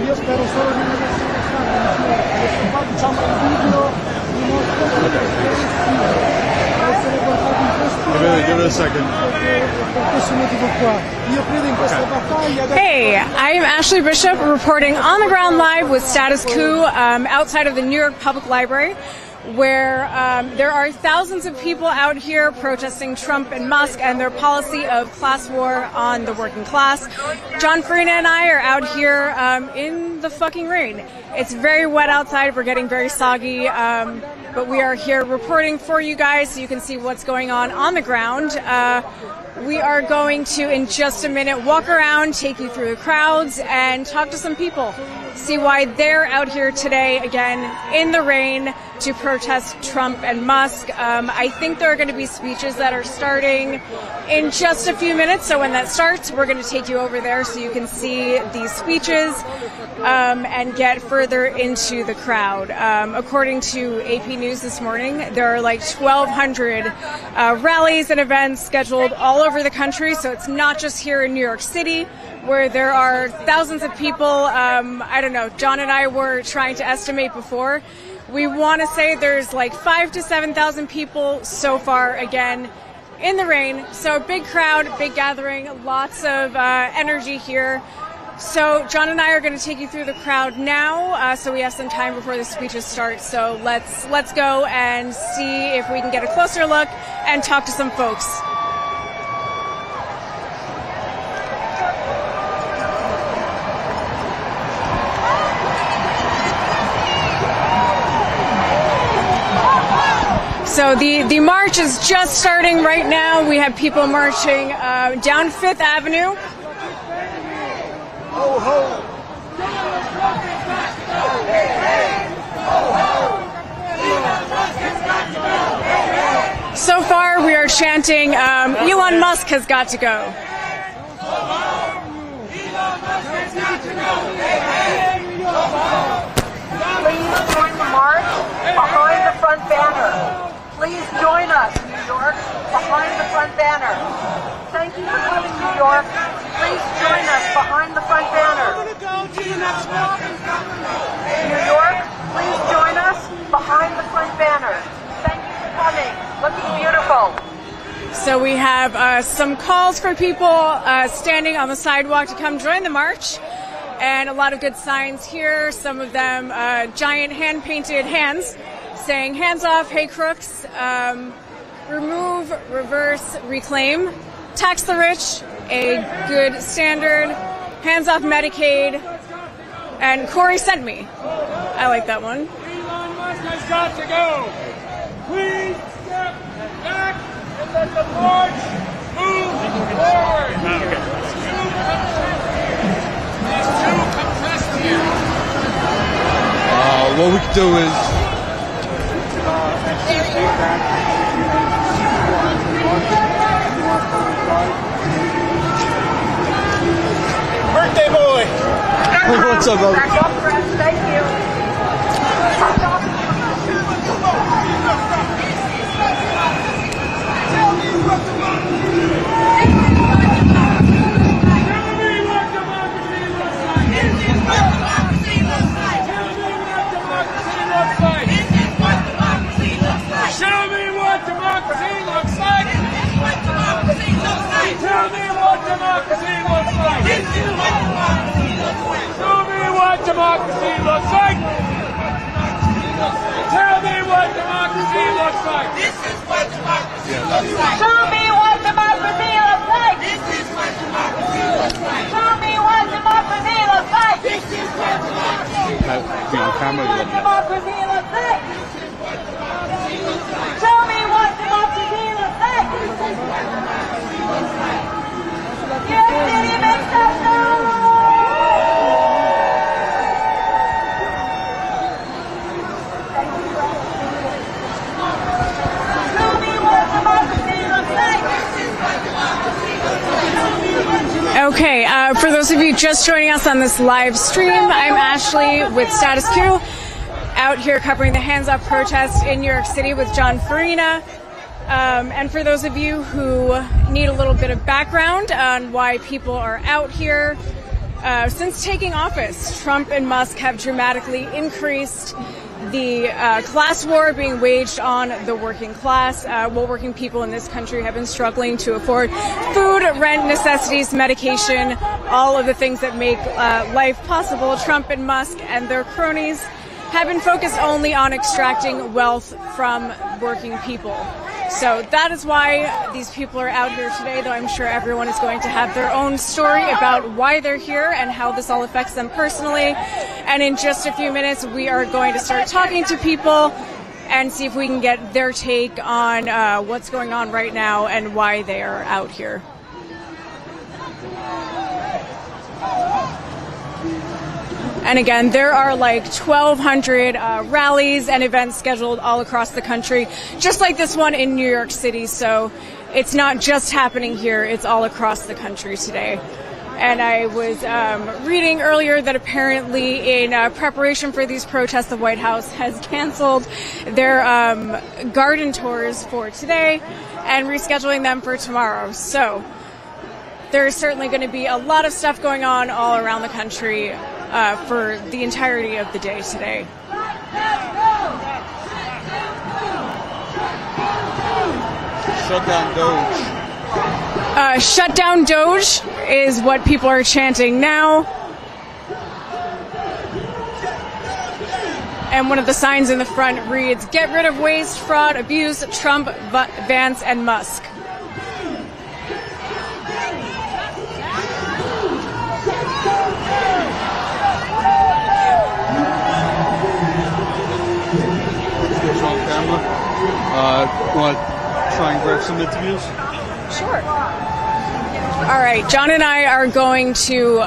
io spero solo di non essere stato, adesso qua diciamo il video dimostra essere portati in questo Give it a second. per questo motivo qua. Io credo in questa battaglia. Hey, I'm Ashley Bishop reporting on the ground live with Status Coup outside of the New York Public Library, where there are thousands of people out here protesting Trump and Musk and their policy of class war on the working class. John Farina and I are out here in the fucking rain. It's very wet outside. We're getting very soggy, but we are here reporting for you guys so you can see what's going on the ground. We are going to, in just a minute, walk around, take you through the crowds, and talk to some people. See why they're out here today, again, in the rain, to protest Trump and Musk. I think there are going to be speeches that are starting in just a few minutes. So when that starts, we're going to take you over there so you can see these speeches and get further into the crowd. According to AP News this morning, there are like 1,200 rallies and events scheduled all over the country. So it's not just here in New York City, where there are thousands of people. I don't know, John and I were trying to estimate before. We want to say there's like 5,000 to 7,000 people so far, again, in the rain. So big crowd, big gathering, lots of energy here. So John and I are going to take you through the crowd now, so we have some time before the speeches start. So let's go and see if we can get a closer look and talk to some folks. So the march is just starting right now. We have people marching down 5th Avenue. Ho, ho. So far, we are chanting, Elon Musk has got to go. Please join the march behind the front banner. Please join us, New York, behind the front banner. Thank you for coming, New York. Please join us behind the front banner. New York, please join us behind the front banner. Thank you for coming. Looking beautiful. So we have some calls for people standing on the sidewalk to come join the march. And a lot of good signs here. Some of them giant hand-painted hands saying, hands off, hey crooks, remove, reverse, reclaim, tax the rich, a good standard, hands off Medicaid, and Corey sent me. I like that one. Elon Musk has got to go. Please step back and let the march move forward. It's too compressed here. What we can do is birthday boy. what's up, brother? Thank you. Show me what democracy looks like. Tell me what democracy looks like. Show me what democracy looks like. Tell me what democracy looks like. This is what democracy looks like. Show me what democracy looks like. This is what democracy looks like. Show me what democracy looks like. This is what democracy looks like. What democracy looks like. Show me what democracy looks like. New York City makes us know. Show me what democracy looks like. Okay, for those of you just joining us on this live stream, I'm Ashley with Status Coup, out here covering the Hands Off protest in New York City with John Farina. And for those of you who need a little bit of background on why people are out here, Since taking office, Trump and Musk have dramatically increased the class war being waged on the working class. While working people in this country have been struggling to afford food, rent, necessities, medication, all of the things that make life possible, Trump and Musk and their cronies have been focused only on extracting wealth from working people. So that is why these people are out here today, though I'm sure everyone is going to have their own story about why they're here and how this all affects them personally. And in just a few minutes, we are going to start talking to people and see if we can get their take on what's going on right now and why they are out here. And again, there are like 1,200 rallies and events scheduled all across the country, just like this one in New York City. So it's not just happening here, it's all across the country today. And I was reading earlier that apparently in preparation for these protests, the White House has canceled their garden tours for today and rescheduling them for tomorrow. So there's certainly going to be a lot of stuff going on all around the country for the entirety of the day today. Shut down Doge. Shut down Doge is what people are chanting now. And one of the signs in the front reads, "Get rid of waste, fraud, abuse, Trump, Vance, and Musk." Want to try and grab some interviews? Sure. All right, John and I are going to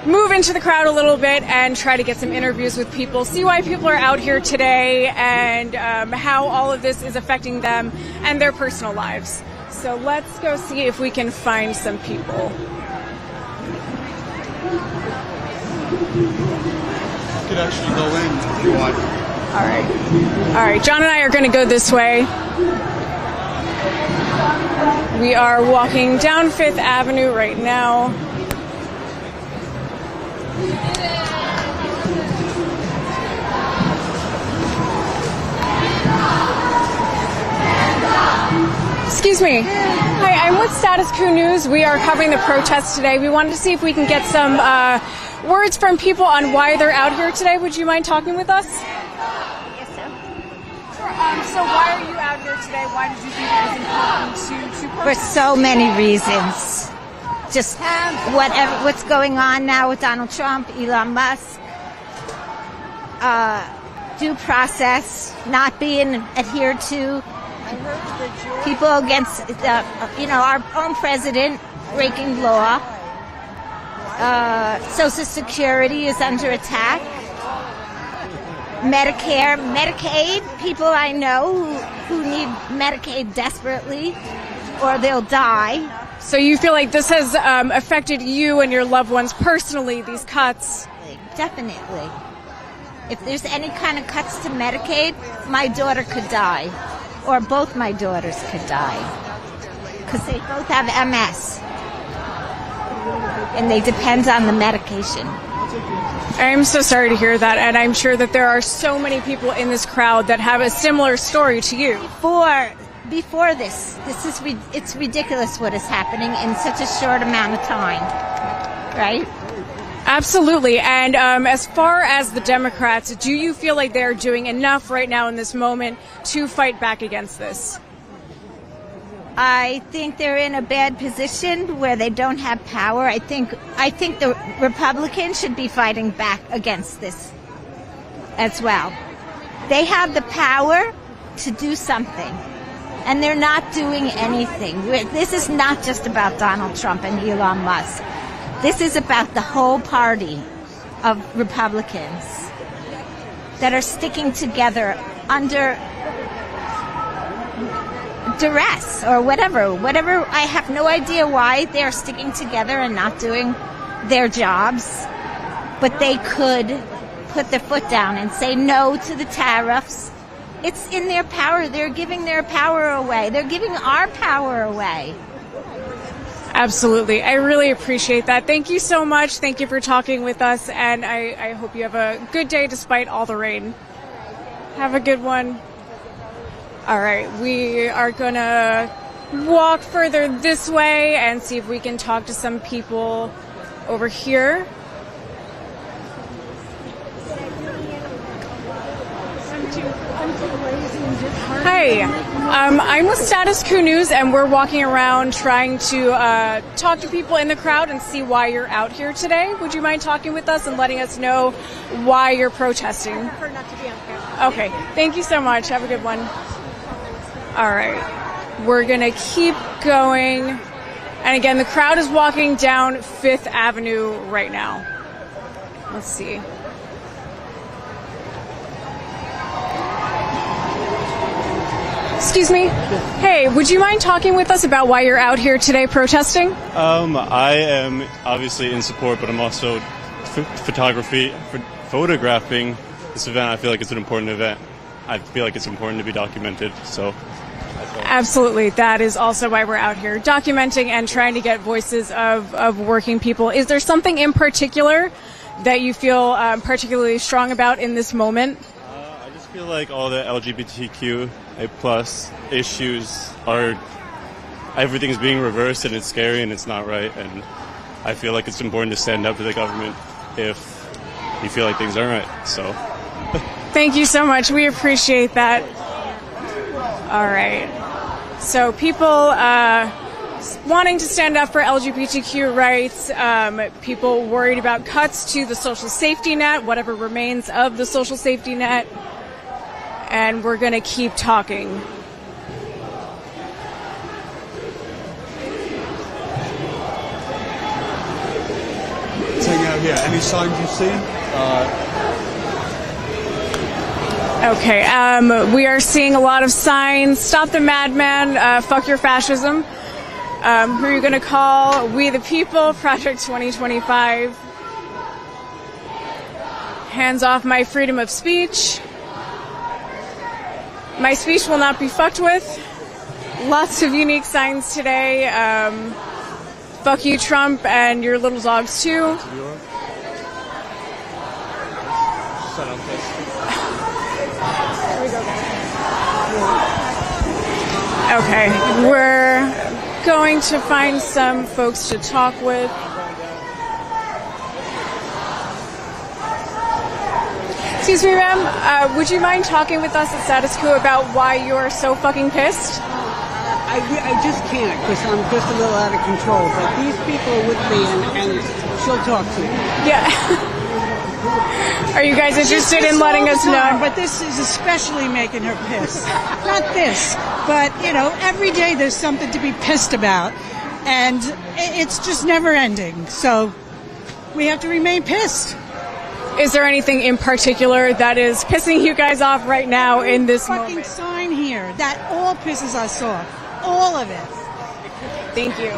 move into the crowd a little bit and try to get some interviews with people, see why people are out here today and how all of this is affecting them and their personal lives. So let's go see if we can find some people. You could actually go in if you want. All right, John and I are going to go this way. We are walking down 5th Avenue right now. Excuse me. Hi, I'm with Status Coup News. We are covering the protests today. We wanted to see if we can get some words from people on why they're out here today. Would you mind talking with us? So why are you out here today? Why did you think it was important to protest? For so many reasons. Just what's going on now with Donald Trump, Elon Musk, due process not being adhered to, people against our own president breaking law, Social Security is under attack. Medicare, Medicaid, people I know who need Medicaid desperately or they'll die. So you feel like this has affected you and your loved ones personally, these cuts? Definitely. If there's any kind of cuts to Medicaid, my daughter could die. Or both my daughters could die. Because they both have MS. And they depend on the medication. I'm so sorry to hear that, and I'm sure that there are so many people in this crowd that have a similar story to you. Before this is it's ridiculous what is happening in such a short amount of time, right? Absolutely. And as far as the Democrats, do you feel like they're doing enough right now in this moment to fight back against this? I think they're in a bad position where they don't have power. I think the Republicans should be fighting back against this as well. They have the power to do something, and they're not doing anything. This is not just about Donald Trump and Elon Musk. This is about the whole party of Republicans that are sticking together under duress or whatever. I have no idea why they're sticking together and not doing their jobs, but they could put their foot down and say no to the tariffs. It's in their power. They're giving their power away. They're giving our power away. Absolutely. I really appreciate that. Thank you so much. Thank you for talking with us, and I hope you have a good day despite all the rain. Have a good one. All right, we are going to walk further this way and see if we can talk to some people over here. Hi, I'm with Status Coup News, and we're walking around trying to talk to people in the crowd and see why you're out here today. Would you mind talking with us and letting us know why you're protesting? I prefer not to be on camera. Okay, thank you so much. Have a good one. All right, we're going to keep going. And again, the crowd is walking down 5th Avenue right now. Let's see. Excuse me. Hey, would you mind talking with us about why you're out here today protesting? I am obviously in support, but I'm also photographing this event. I feel like it's an important event. I feel like it's important to be documented. So, absolutely, that is also why we're out here, documenting and trying to get voices of working people. Is there something in particular that you feel particularly strong about in this moment? I just feel like all the LGBTQ plus issues are, everything's being reversed, and it's scary and it's not right, and I feel like it's important to stand up to the government if you feel like things aren't right. So thank you so much. We appreciate that. All right. So people wanting to stand up for LGBTQ rights, people worried about cuts to the social safety net, whatever remains of the social safety net. And we're going to keep talking. Hang out here. Any signs you see? Okay, we are seeing a lot of signs. Stop the madman, fuck your fascism. Who are you going to call? We the People, Project 2025. Hands off my freedom of speech. My speech will not be fucked with. Lots of unique signs today. Fuck you, Trump, and your little dogs, too. Okay, we're going to find some folks to talk with. Excuse me, ma'am. Would you mind talking with us at Status Coup about why you're so fucking pissed? I just can't, because I'm just a little out of control. But these people are with me, and she'll talk to you. Yeah. Are you guys interested in letting us know? But this is especially making her pissed. Not this, but, you know, every day there's something to be pissed about. And it's just never ending. So we have to remain pissed. Is there anything in particular that is pissing you guys off right now in this moment? Fucking sign here. That all pisses us off. All of it. Thank you.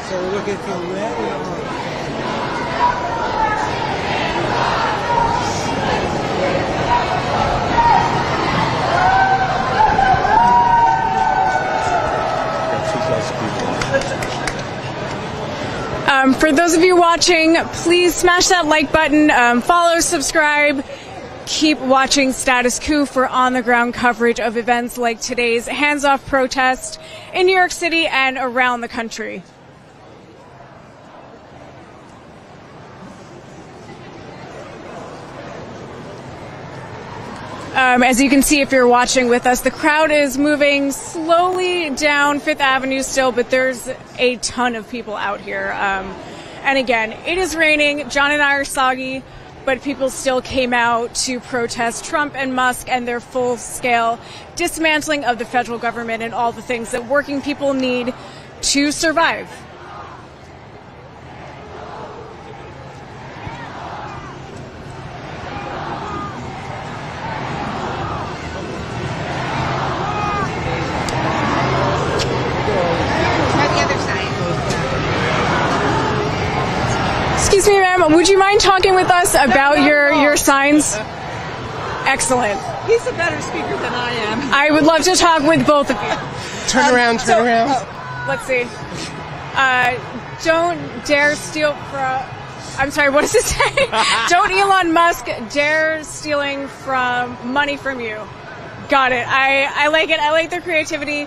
So we're looking for red or orange? For those of you watching, please smash that like button, follow, subscribe. Keep watching Status Coup for on-the-ground coverage of events like today's hands-off protest in New York City and around the country. As you can see if you're watching with us, the crowd is moving slowly down 5th Avenue still, but there's a ton of people out here. And again, it is raining. John and I are soggy, but people still came out to protest Trump and Musk and their full-scale dismantling of the federal government and all the things that working people need to survive. Excuse me, ma'am, would you mind talking with us about your signs? Excellent. He's a better speaker than I am. I would love to talk with both of you. Turn around. let's see. Don't dare steal from. I'm sorry, what does it say? Don't Elon Musk dare stealing from money from you. Got it. I like it. I like their creativity.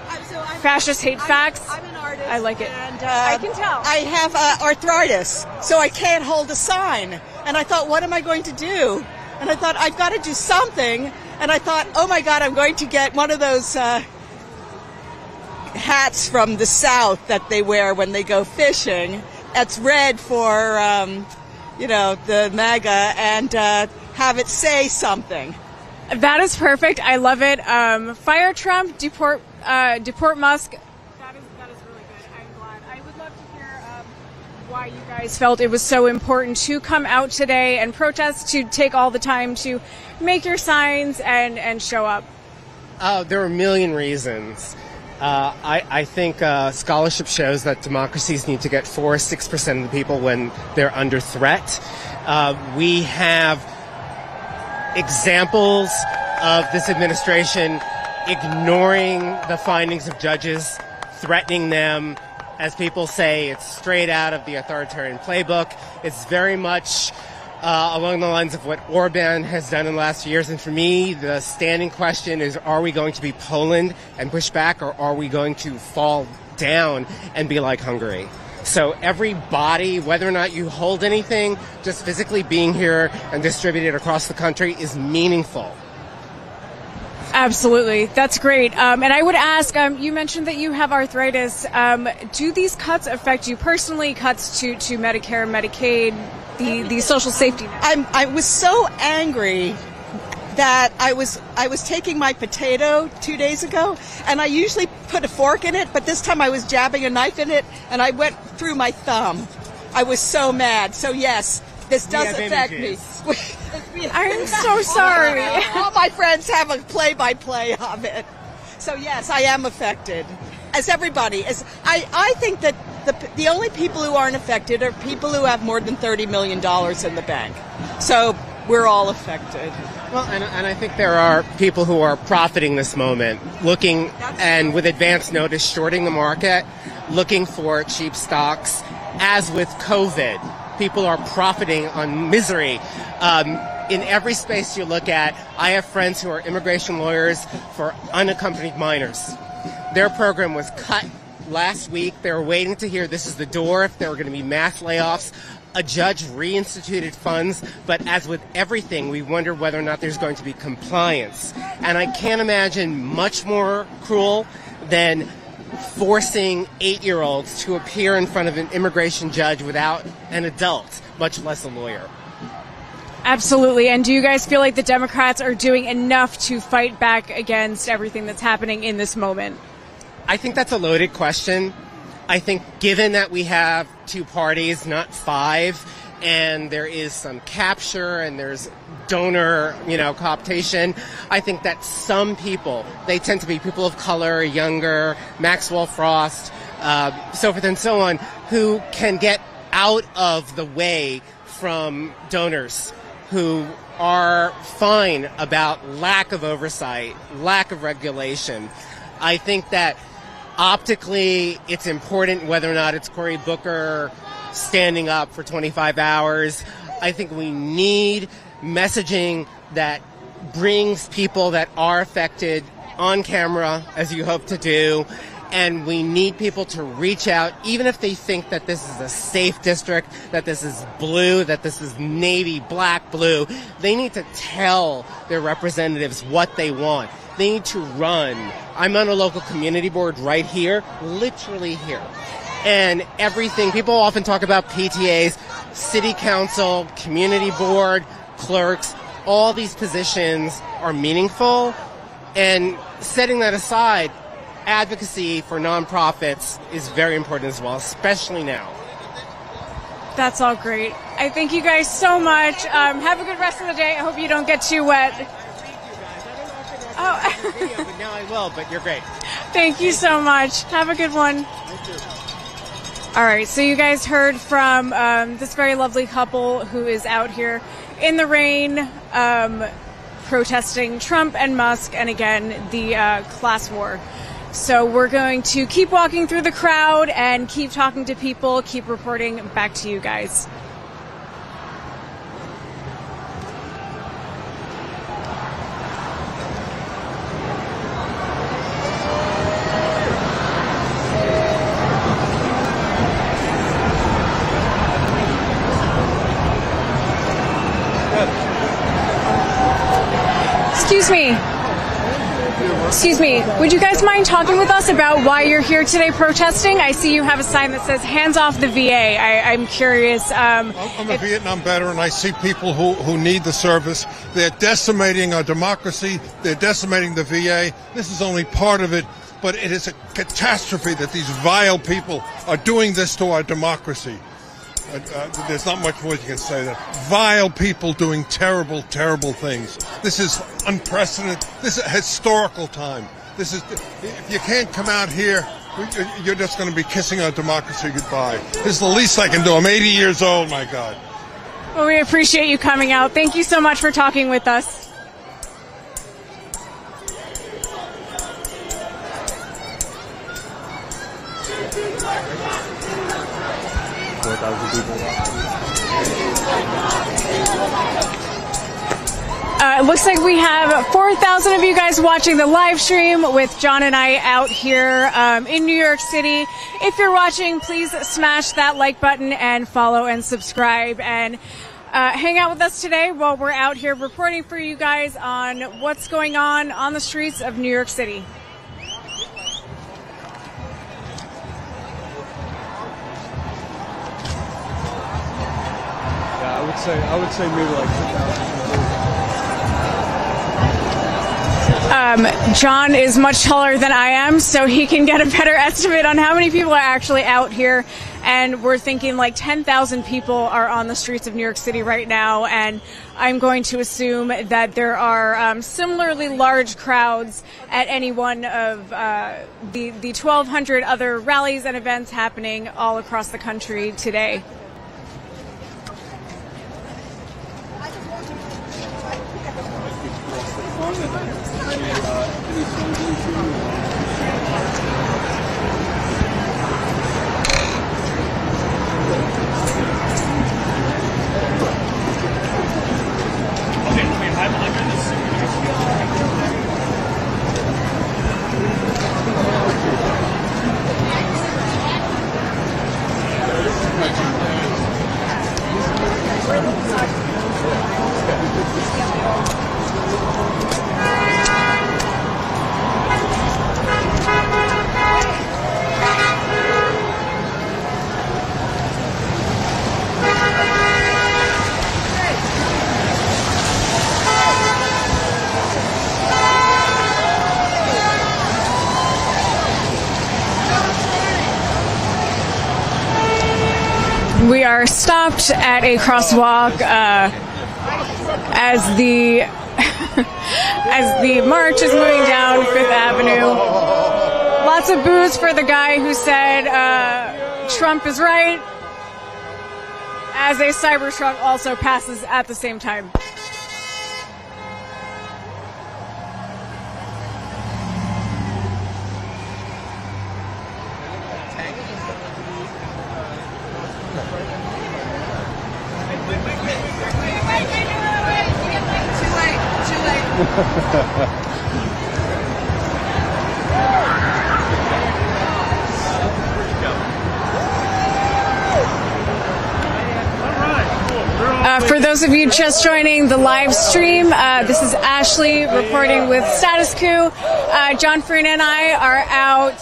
Fascists hate facts. I'm an artist. I like it. And, I can tell. I have arthritis, so I can't hold a sign. And I thought, what am I going to do? And I thought, I've got to do something. And I thought, oh my God, I'm going to get one of those hats from the South that they wear when they go fishing. That's red for, the MAGA, and have it say something. That is perfect. I love it. Fire Trump, deport Musk. That is really good. I'm glad. I would love to hear why you guys felt it was so important to come out today and protest, to take all the time to make your signs and show up. There are a million reasons. I think scholarship shows that democracies need to get 4 or 6% of the people when they're under threat. We have examples of this administration ignoring the findings of judges, threatening them. As people say, it's straight out of the authoritarian playbook. It's very much along the lines of what Orban has done in the last few years. And for me, the standing question is, are we going to be Poland and push back, or are we going to fall down and be like Hungary? So every body, whether or not you hold anything, just physically being here and distributed across the country is meaningful. Absolutely. That's great. And I would ask, you mentioned that you have arthritis. Do these cuts affect you personally, cuts to Medicare, Medicaid, the social safety net? I was so angry that I was taking my potato 2 days ago, and I usually put a fork in it, but this time I was jabbing a knife in it, and I went through my thumb. I was so mad. So yes, this does affect me. I'm so sorry. All my friends have a play-by-play of it. So yes, I am affected. As everybody is. I think that the only people who aren't affected are people who have more than $30 million in the bank. So we're all affected. Well, and I think there are people who are profiting this moment, looking and with advance notice shorting the market, looking for cheap stocks. As with COVID, people are profiting on misery. In every space you look at, I have friends who are immigration lawyers for unaccompanied minors. Their program was cut last week. They were waiting to hear this is the door if there were going to be mass layoffs. A judge reinstituted funds, but as with everything, we wonder whether or not there's going to be compliance. And I can't imagine much more cruel than forcing 8-year-olds to appear in front of an immigration judge without an adult, much less a lawyer. Absolutely. And do you guys feel like the Democrats are doing enough to fight back against everything that's happening in this moment? I think that's a loaded question. I think given that we have 2 parties, not 5, and there is some capture and there's donor, cooptation, I think that some people, they tend to be people of color, younger, Maxwell Frost, so forth and so on, who can get out of the way from donors who are fine about lack of oversight, lack of regulation. I think that optically, it's important whether or not it's Cory Booker standing up for 25 hours. I think we need messaging that brings people that are affected on camera, as you hope to do, and we need people to reach out, even if they think that this is a safe district, that this is blue, that this is navy, black, blue. They need to tell their representatives what they want. They need to run. I'm on a local community board right here, literally here. And everything, people often talk about PTAs, city council, community board, clerks, all these positions are meaningful. And setting that aside, advocacy for nonprofits is very important as well, especially now. That's all great. I thank you guys so much. Have a good rest of the day. I hope you don't get too wet. Oh. Video, but now I will, but you're great. Thank you so much. Have a good one. All right, so you guys heard from this very lovely couple who is out here in the rain protesting Trump and Musk and, again, the class war. So we're going to keep walking through the crowd and keep talking to people, keep reporting back to you guys. Excuse me, would you guys mind talking with us about why you're here today protesting? I see you have a sign that says hands off the VA. I'm curious. I'm a Vietnam veteran. I see people who need the service. They're decimating our democracy. They're decimating the VA. This is only part of it, but it is a catastrophe that these vile people are doing this to our democracy. There's not much more you can say. That vile people doing terrible, terrible things. This is unprecedented. This is a historical time. This is. If you can't come out here, you're just going to be kissing our democracy goodbye. This is the least I can do. I'm 80 years old. My God. Well, we appreciate you coming out. Thank you so much for talking with us. It looks like we have 4,000 of you guys watching the live stream with John and I out here in New York City. If you're watching, please smash that like button and follow and subscribe and hang out with us today while we're out here reporting for you guys on what's going on the streets of New York City. I would say maybe like 2,000. John is much taller than I am, so he can get a better estimate on how many people are actually out here. And we're thinking like 10,000 people are on the streets of New York City right now. And I'm going to assume that there are similarly large crowds at any one of the 1,200 other rallies and events happening all across the country today. We are stopped at a crosswalk as the as the march is moving down Fifth Avenue. Lots of boos for the guy who said Trump is right, as a Cybertruck also passes at the same time. For those of you just joining the live stream, this is Ashley reporting with Status Coup. John Farina and I are out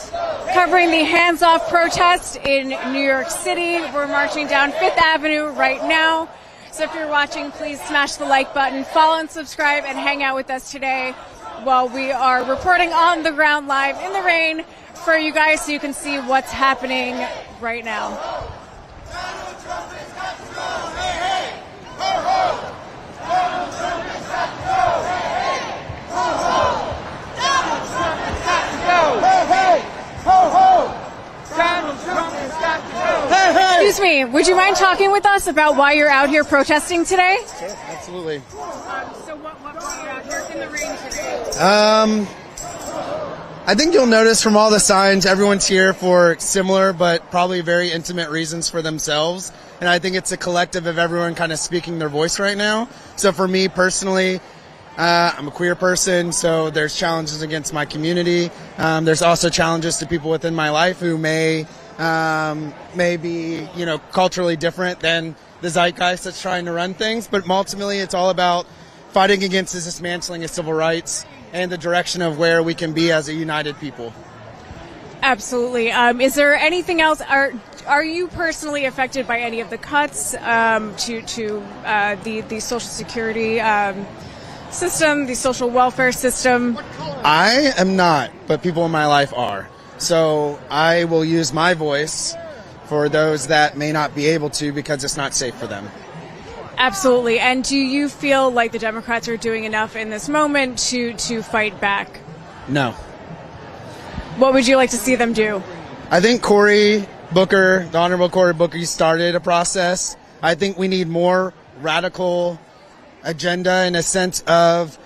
covering the hands-off protest in New York City. We're marching down Fifth Avenue right now. So if you're watching, please smash the like button, follow and subscribe, and hang out with us today while we are reporting on the ground live in the rain for you guys so you can see what's happening right now. Excuse me, would you mind talking with us about why you're out here protesting today? Sure, absolutely. So what brought you out here in the rain today? I think you'll notice from all the signs, everyone's here for similar but probably very intimate reasons for themselves. And I think it's a collective of everyone kind of speaking their voice right now. So for me personally, I'm a queer person, so there's challenges against my community. There's also challenges to people within my life who may be, culturally different than the zeitgeist that's trying to run things. But ultimately, it's all about fighting against the dismantling of civil rights and the direction of where we can be as a united people. Absolutely. Is there anything else? Are you personally affected by any of the cuts to the Social Security system, the social welfare system? I am not, but people in my life are. So I will use my voice for those that may not be able to because it's not safe for them. Absolutely. And do you feel like the Democrats are doing enough in this moment to fight back? No. What would you like to see them do? I think Cory Booker, the Honorable Cory Booker, started a process. I think we need more radical agenda in a sense of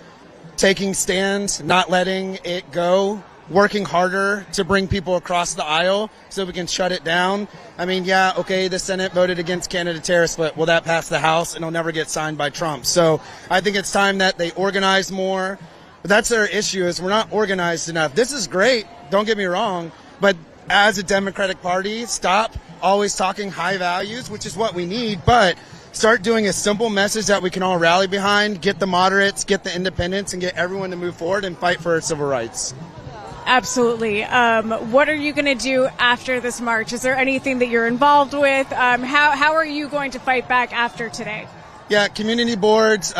taking stands, not letting it go, working harder to bring people across the aisle so we can shut it down. I mean, yeah, okay, the Senate voted against Canada tariffs, but will that pass the House? And it'll never get signed by Trump. So I think it's time that they organize more. But that's their issue, is we're not organized enough. This is great, don't get me wrong, but as a Democratic Party, stop always talking high values, which is what we need, but start doing a simple message that we can all rally behind, get the moderates, get the independents, and get everyone to move forward and fight for civil rights. Absolutely. What are you going to do after this march? Is there anything that you're involved with? How are you going to fight back after today? Yeah, community boards,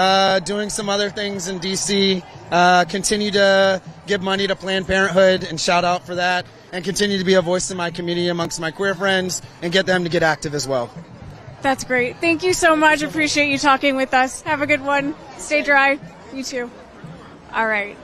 doing some other things in D.C., continue to give money to Planned Parenthood and shout out for that, and continue to be a voice in my community amongst my queer friends and get them to get active as well. That's great. Thank you so much. Appreciate you talking with us. Have a good one. Stay dry. You too. All right.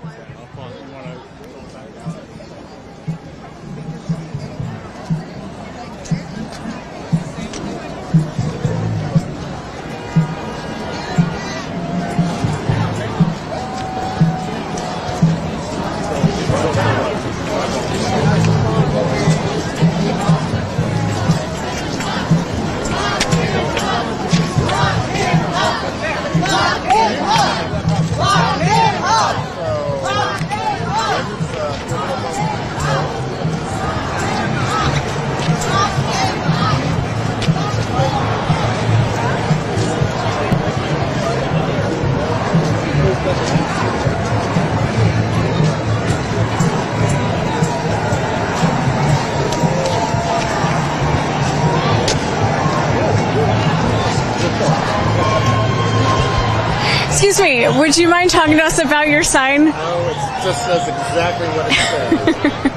Excuse me, would you mind talking to us about your sign? No, it just says exactly what it says.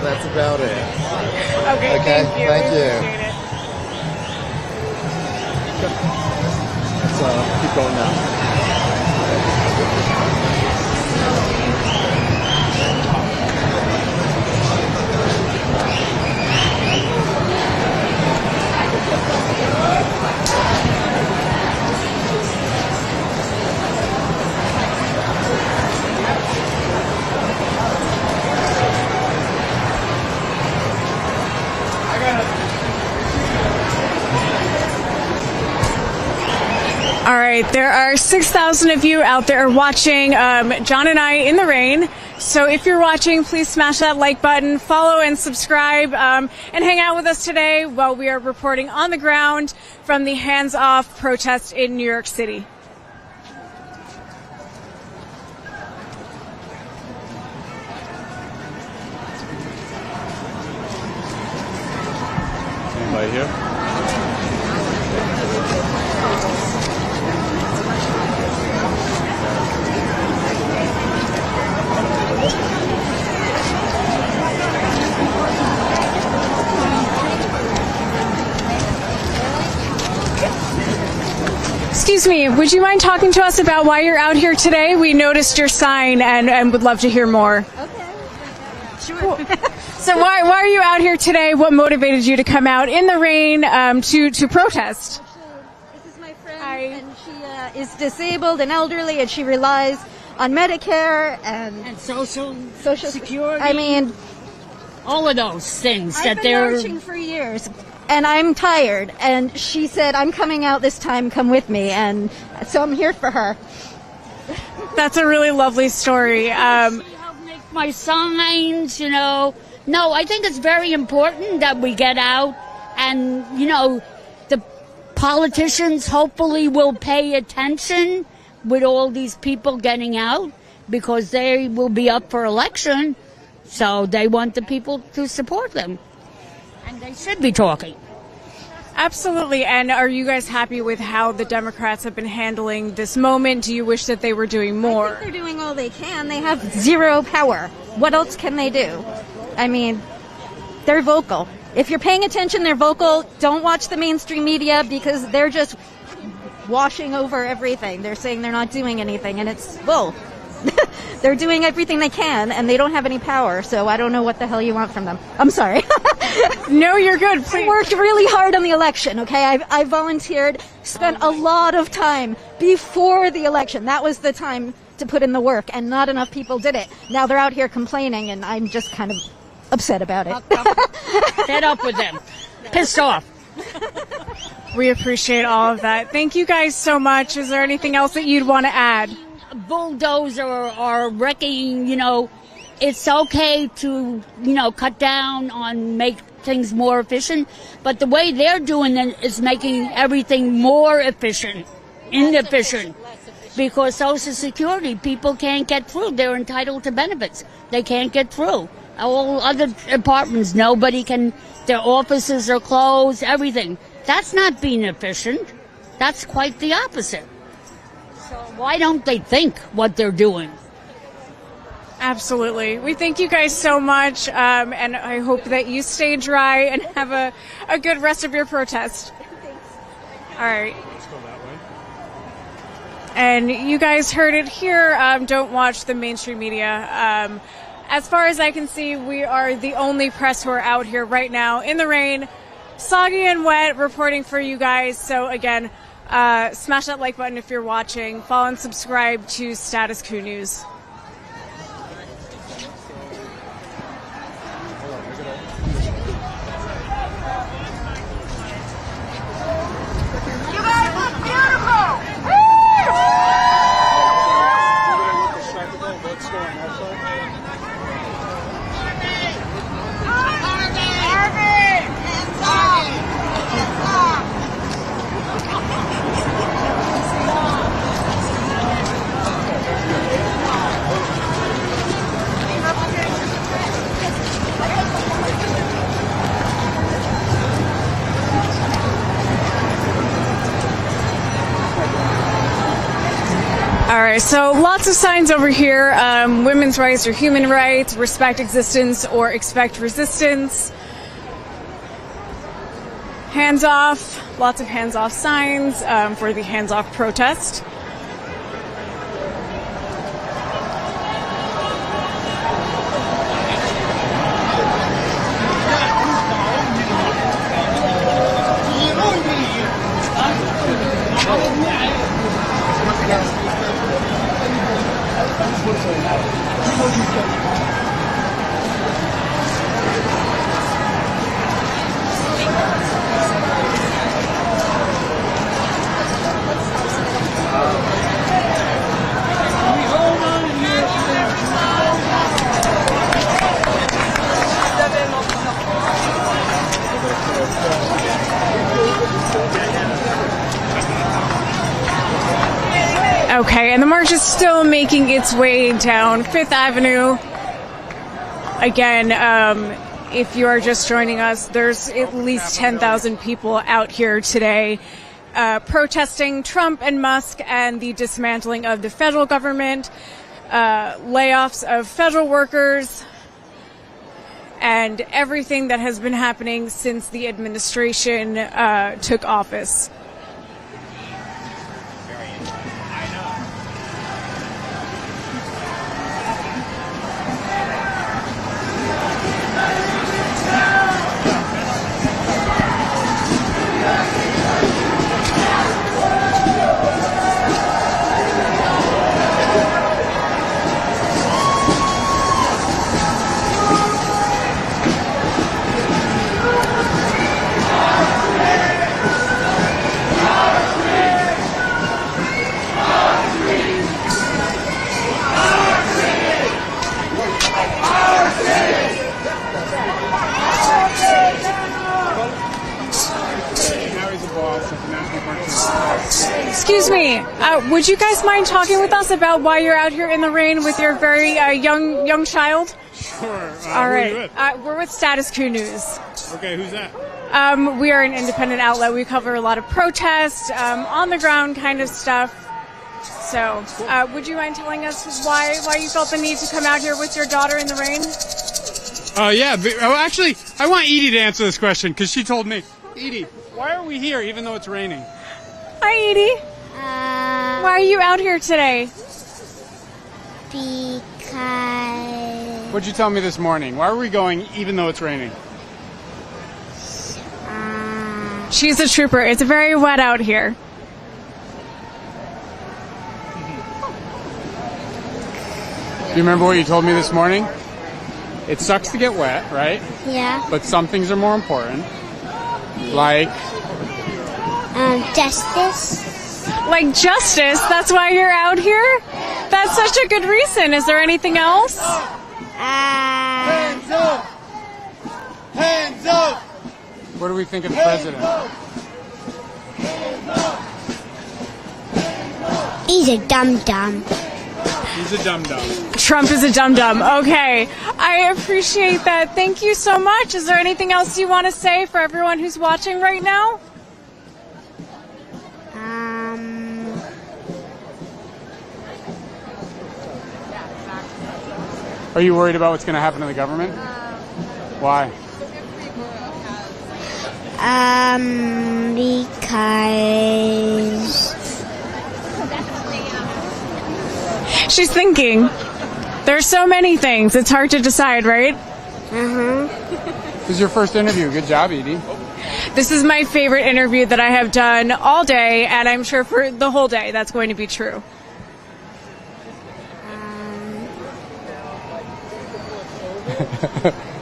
That's about it. Okay, thank you. Thank you. Appreciate it. Let's keep going now. All right, there are 6,000 of you out there watching John and I in the rain. So if you're watching, please smash that like button, follow and subscribe, and hang out with us today while we are reporting on the ground from the Hands Off protest in New York City. Anybody here? Excuse me, would you mind talking to us about why you're out here today? We noticed your sign and would love to hear more. Okay. Sure. So why are you out here today? What motivated you to come out in the rain to protest? This is my friend, and she is disabled and elderly, and she relies on Medicare and social security. I mean, All of those things I've that been they're marching for years, and I'm tired. And she said, "I'm coming out this time. Come with me." And so I'm here for her. That's a really lovely story. She helped make my signs, you know. No, I think it's very important that we get out, and you know, the politicians hopefully will pay attention with all these people getting out, because they will be up for election, so they want the people to support them, and they should be talking. Absolutely. And are you guys happy with how the Democrats have been handling this moment? Do you wish that they were doing more? I think they're doing all they can. They have zero power. What else can they do? I mean, they're vocal. If you're paying attention, they're vocal. Don't watch the mainstream media, because they're just washing over everything. They're saying they're not doing anything, and it's bull. They're doing everything they can, and they don't have any power, so I don't know what the hell you want from them. I'm sorry. No, you're good. Please. I worked really hard on the election, okay? I volunteered, spent a lot of time before the election. That was the time to put in the work, and not enough people did it. Now they're out here complaining, and I'm just kind of upset about it. Fed up with them. Pissed off. We appreciate all of that. Thank you guys so much. Is there anything else that you'd want to add? Bulldozer or wrecking, you know, it's okay to, you know, cut down on make things more efficient, but the way they're doing it is making everything more inefficient. Because Social Security, people can't get through. They're entitled to benefits. They can't get through. All other departments, nobody can, their offices are closed, everything. That's not being efficient. That's quite the opposite. So why don't they think what they're doing? Absolutely. We thank you guys so much, and I hope that you stay dry and have a good rest of your protest. All right. Let's go that way. And you guys heard it here. Don't watch the mainstream media. As far as I can see, we are the only press who are out here right now in the rain, soggy and wet, reporting for you guys. So again, smash that like button if you're watching. Follow and subscribe to Status Coup News. You guys look beautiful! All right, so lots of signs over here. Women's rights or human rights, respect existence or expect resistance. Hands off, lots of hands off signs for the hands off protest. Okay, and the march is still making its way down Fifth Avenue. Again, if you are just joining us, there's at least 10,000 people out here today protesting Trump and Musk and the dismantling of the federal government, layoffs of federal workers, and everything that has been happening since the administration took office. Excuse me, would you guys mind talking with us about why you're out here in the rain with your very young child? Sure. All right. We're with Status Coup News. Okay, who's that? We are an independent outlet. We cover a lot of protest, on the ground kind of stuff. So, would you mind telling us why you felt the need to come out here with your daughter in the rain? Yeah. Actually, I want Edie to answer this question because she told me. Edie, why are we here even though it's raining? Hi, Edie. Why are you out here today? Because... What'd you tell me this morning? Why are we going even though it's raining? She's a trooper. It's very wet out here. Do you remember what you told me this morning? It sucks to get wet, right? Yeah. But some things are more important. Like? Justice. Like justice? That's why you're out here? That's such a good reason. Is there anything else? Hands up! Hands up! What do we think of the president? He's a dum-dum. He's a dum-dum. Trump is a dum-dum. Okay. I appreciate that. Thank you so much. Is there anything else you want to say for everyone who's watching right now? Are you worried about what's going to happen to the government? Why? Because... She's thinking. There's so many things. It's hard to decide, right? This is your first interview. Good job, Edie. This is my favorite interview that I have done all day, and I'm sure for the whole day that's going to be true.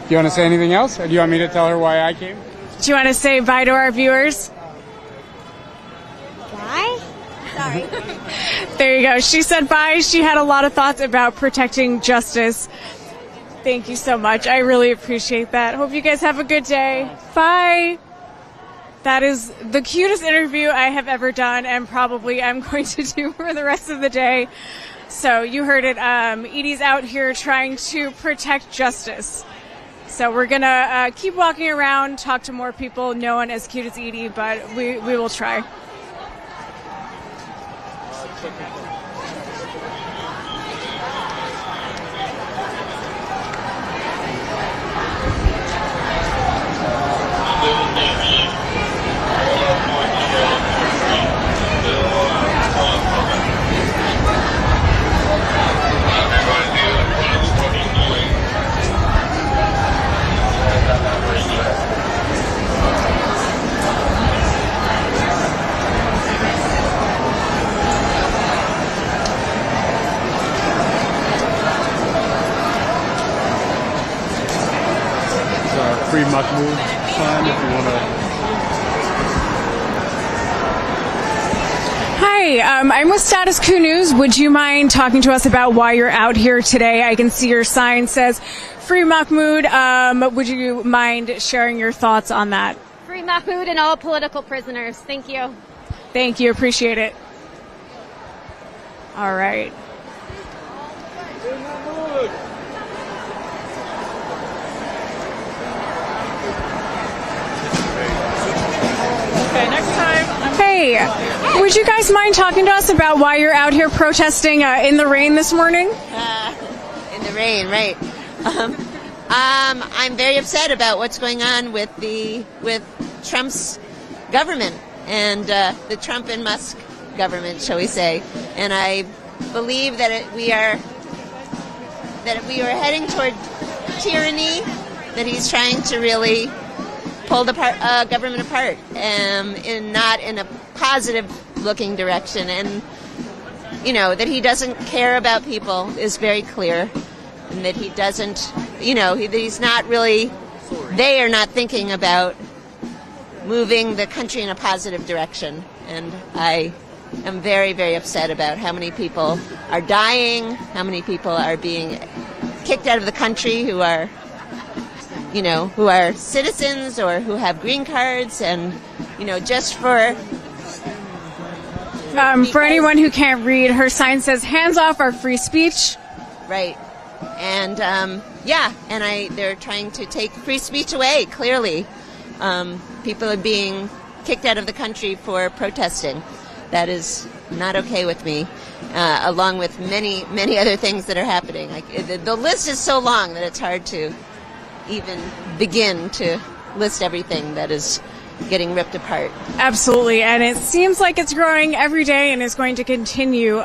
Do you want to say anything else? Or do you want me to tell her why I came? Do you want to say bye to our viewers? Bye? Sorry. There you go. She said bye. She had a lot of thoughts about protecting justice. Thank you so much. I really appreciate that. Hope you guys have a good day. Bye. That is the cutest interview I have ever done, and probably I'm going to do for the rest of the day. So you heard it. Edie's out here trying to protect justice. So we're going to keep walking around, talk to more people. No one as cute as Edie, but we will try. Free Mahmoud sign if you want to. Hi, I'm with Status Coup News. Would you mind talking to us about why you're out here today? I can see your sign says Free Mahmoud. Would you mind sharing your thoughts on that? Free Mahmoud and all political prisoners. Thank you. Thank you. Appreciate it. All right. Okay, next time. Hey, would you guys mind talking to us about why you're out here protesting in the rain this morning? In the rain, right. I'm very upset about what's going on with Trump's government and the Trump and Musk government, shall we say. And I believe that we are heading toward tyranny, that he's trying to really pull the government apart, not in a positive looking direction. And that he doesn't care about people is very clear, and that he doesn't, he's not really, they are not thinking about moving the country in a positive direction. And I am very, very upset about how many people are dying, how many people are being kicked out of the country who are citizens or who have green cards, and just for For anyone who can't read, her sign says, "Hands off our free speech." Right. And they're trying to take free speech away, clearly. People are being kicked out of the country for protesting. That is not okay with me, along with many, many other things that are happening. The list is so long that it's hard to even begin to list everything that is getting ripped apart. Absolutely, and it seems like it's growing every day and is going to continue.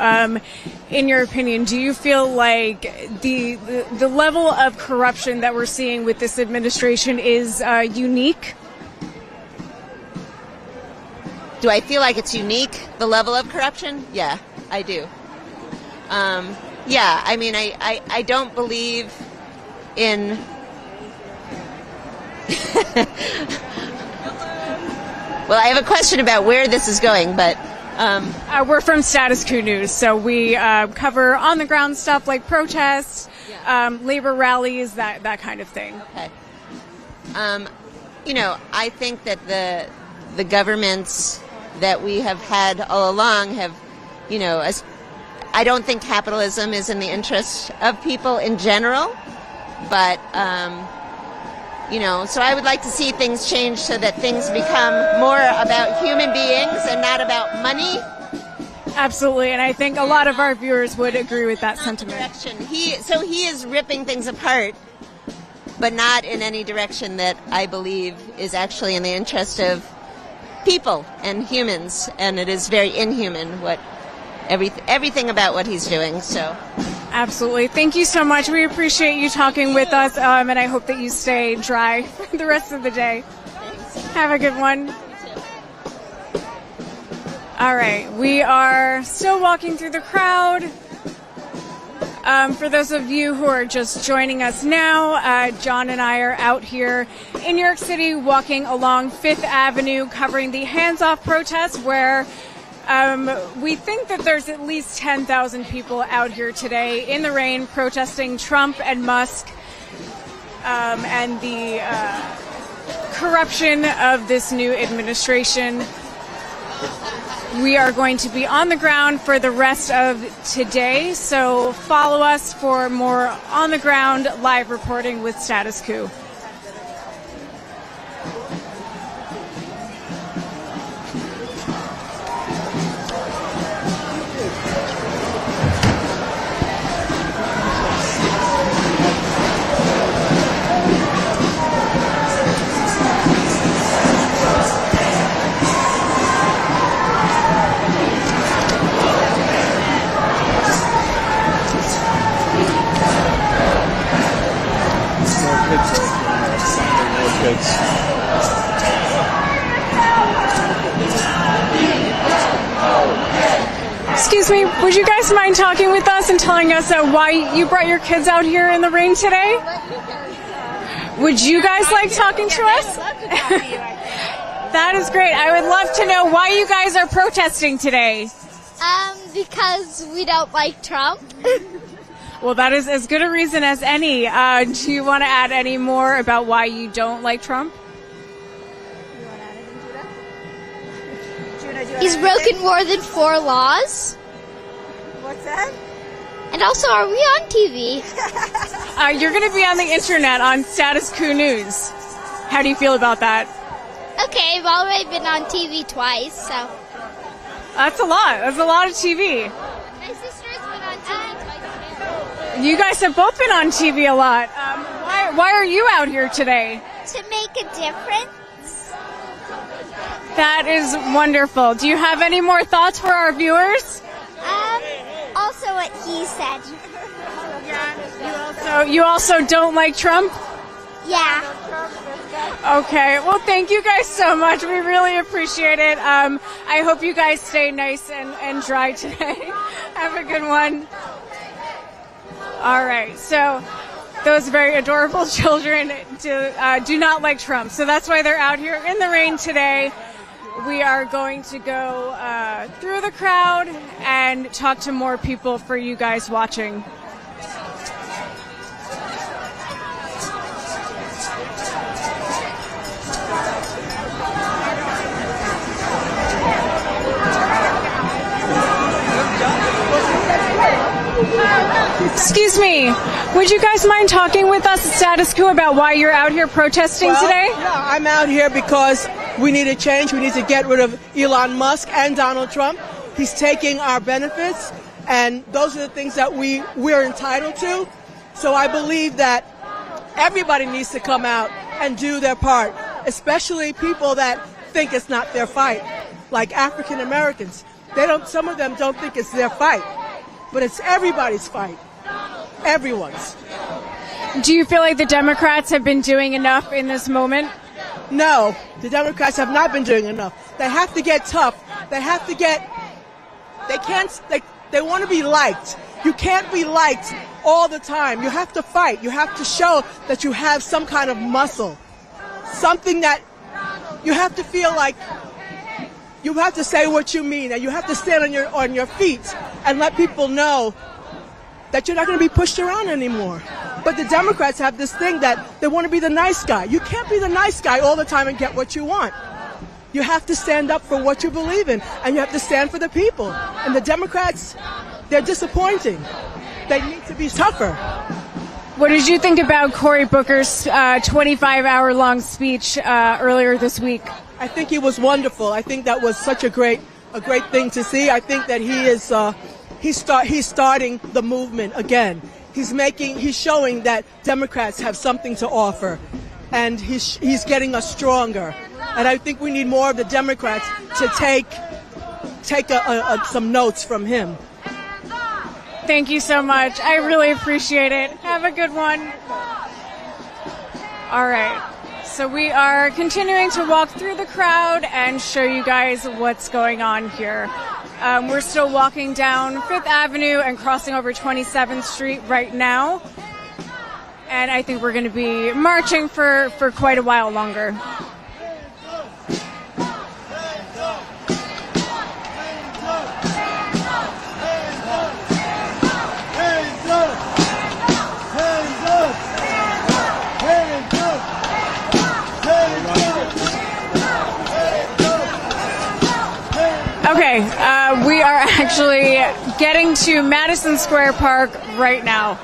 In your opinion, do you feel like the level of corruption that we're seeing with this administration is unique? Do I feel like it's unique, the level of corruption? Yeah, I do. I mean, I don't believe in... Well, I have a question about where this is going, but... We're from Status Coup News, so we cover on-the-ground stuff like protests, labor rallies, that kind of thing. Okay. I think that the governments that we have had all along have, I don't think capitalism is in the interest of people in general, but... so I would like to see things change so that things become more about human beings and not about money. Absolutely, and I think a lot of our viewers would agree with that sentiment. He is ripping things apart, but not in any direction that I believe is actually in the interest of people and humans, and it is very inhuman everything about what he's doing. So. Absolutely. Thank you so much. We appreciate you talking with us, and I hope that you stay dry for the rest of the day. Thanks. Have a good one. All right. We are still walking through the crowd. For those of you who are just joining us now, John and I are out here in New York City walking along 5th Avenue covering the Hands Off protest where we think that there's at least 10,000 people out here today in the rain protesting Trump and Musk and the corruption of this new administration. We are going to be on the ground for the rest of today, so follow us for more on-the-ground live reporting with Status Coup. Excuse me, would you guys mind talking with us and telling us why you brought your kids out here in the rain today? Would you guys like talking to us? That is great. I would love to know why you guys are protesting today. Because we don't like Trump. Well, that is as good a reason as any. Do you want to add any more about why you don't like Trump? He's broken more than 4 laws. What's that? And also, are we on TV? You're going to be on the internet on Status Coup News. How do you feel about that? Okay, I've already been on TV twice, so. That's a lot. That's a lot of TV. My sister's been on TV twice too. You guys have both been on TV a lot. Why are you out here today? To make a difference. That is wonderful. Do you have any more thoughts for our viewers? Also what he said. You also don't like Trump? Yeah. Okay. Well, thank you guys so much. We really appreciate it. I hope you guys stay nice and dry today. Have a good one. All right. So those very adorable children do not like Trump. So that's why they're out here in the rain today. We are going to go through the crowd and talk to more people for you guys watching. Excuse me, would you guys mind talking with us at Status Coup about why you're out here protesting today? Yeah, I'm out here because we need a change. We need to get rid of Elon Musk and Donald Trump. He's taking our benefits, and those are the things that we're entitled to. So I believe that everybody needs to come out and do their part, especially people that think it's not their fight, like African Americans. Some of them don't think it's their fight, but it's everybody's fight. Everyone's. Do you feel like the Democrats have been doing enough in this moment? No, the Democrats have not been doing enough. They have to get tough. They have to get, they want to be liked. You can't be liked all the time. You have to fight. You have to show that you have some kind of muscle. Something that you have to feel like you have to say what you mean, and you have to stand on your feet and let people know that you're not going to be pushed around anymore. But the Democrats have this thing that they want to be the nice guy. You can't be the nice guy all the time and get what you want. You have to stand up for what you believe in, and you have to stand for the people. And the Democrats, they're disappointing. They need to be tougher. What did you think about Cory Booker's 25-hour-long speech earlier this week? I think he was wonderful. I think that was such a great thing to see. I think that he is he's starting the movement again. He's showing that Democrats have something to offer, and he's getting us stronger. And I think we need more of the Democrats to take some notes from him. Thank you so much. I really appreciate it. Have a good one. All right. So we are continuing to walk through the crowd and show you guys what's going on here. We're still walking down Fifth Avenue and crossing over 27th Street right now. And I think we're going to be marching for quite a while longer. Okay, we are actually getting to Madison Square Park right now.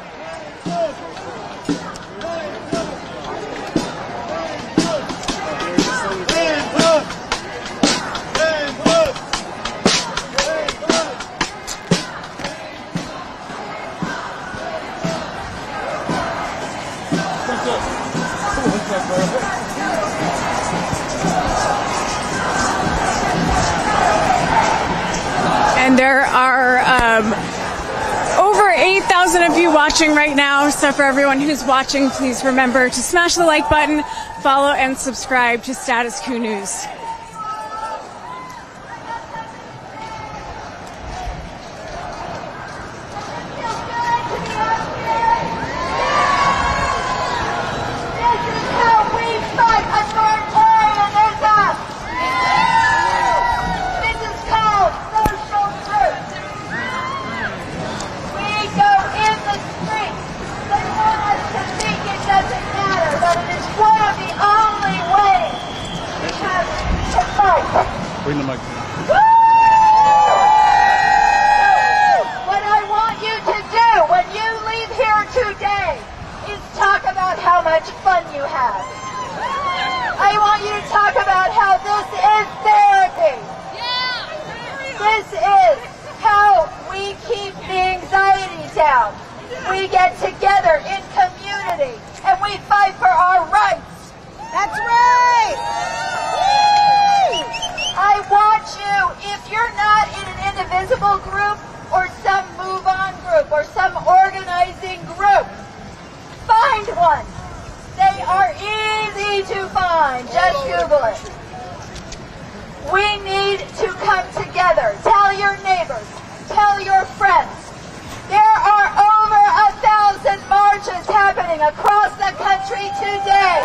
And there are over 8,000 of you watching right now. So for everyone who's watching, please remember to smash the like button, follow and subscribe to Status Coup News. Bring the mic. What I want you to do when you leave here today is talk about how much fun you have. I want you to talk about how this is therapy. This is how we keep the anxiety down. We get together in community and we fight for our rights. That's right! I want you, if you're not in an indivisible group or some move-on group or some organizing group, find one. They are easy to find. Just Google it. We need to come together. Tell your neighbors. Tell your friends. There are over 1,000 marches happening across the country today.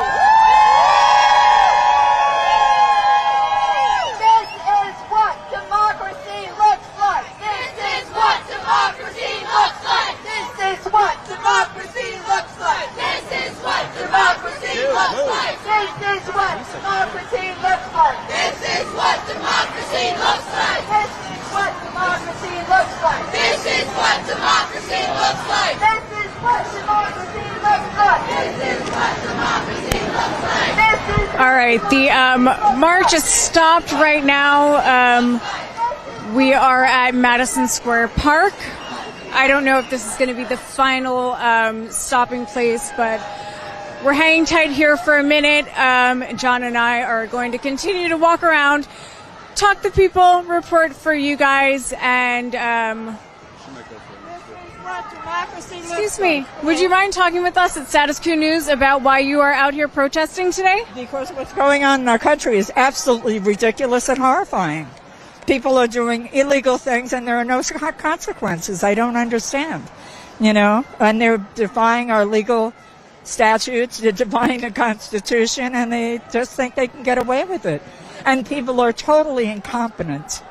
This is what democracy looks like. looks like. This is what democracy looks like. This is what democracy looks like. This is. All right, the march is stopped right now. We are at Madison Square Park. I don't know if this is going to be the final stopping place, but we're hanging tight here for a minute. John and I are going to continue to walk around, talk to people, report for you guys, and excuse me, would you mind talking with us at Status Coup News about why you are out here protesting today? Because what's going on in our country is absolutely ridiculous and horrifying. People are doing illegal things and there are no consequences. I don't understand, and they're defying our legal statutes, they're defying the Constitution, and they just think they can get away with it. And people are totally incompetent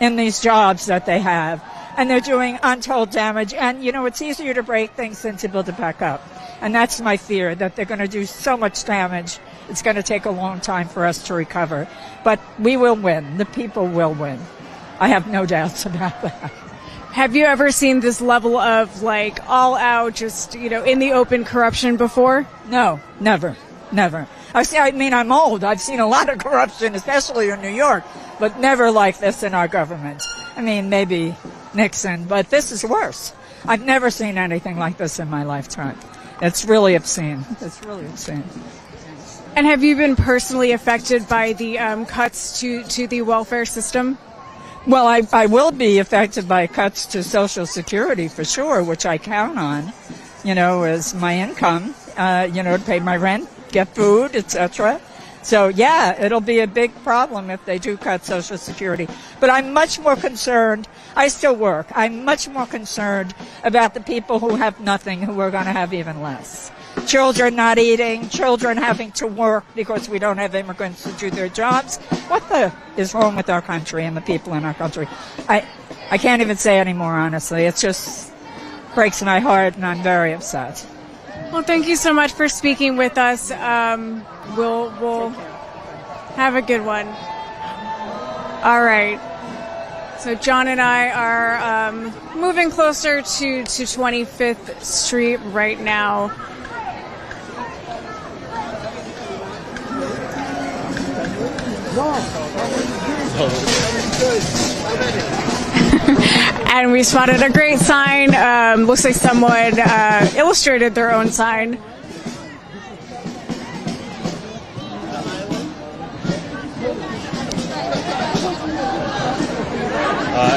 in these jobs that they have, and they're doing untold damage. And, it's easier to break things than to build it back up. And that's my fear, that they're going to do so much damage. It's going to take a long time for us to recover. But we will win. The people will win. I have no doubts about that. Have you ever seen this level of, all out, just, in the open corruption before? No, never. I'm old. I've seen a lot of corruption, especially in New York, but never like this in our government. Maybe Nixon, but this is worse. I've never seen anything like this in my lifetime. It's really obscene. And have you been personally affected by the cuts to the welfare system? Well, I will be affected by cuts to Social Security for sure, which I count on, as my income, to pay my rent, get food, etc. So, yeah, it'll be a big problem if they do cut Social Security. But I'm much more concerned. I still work. I'm much more concerned about the people who have nothing, who are going to have even less. Children not eating, children having to work because we don't have immigrants to do their jobs. What the is wrong with our country and the people in our country? I can't even say anymore, honestly. It just breaks my heart, and I'm very upset. Well, thank you so much for speaking with us. We'll have a good one. All right. So John and I are moving closer to 25th Street right now. And we spotted a great sign. Looks like someone illustrated their own sign.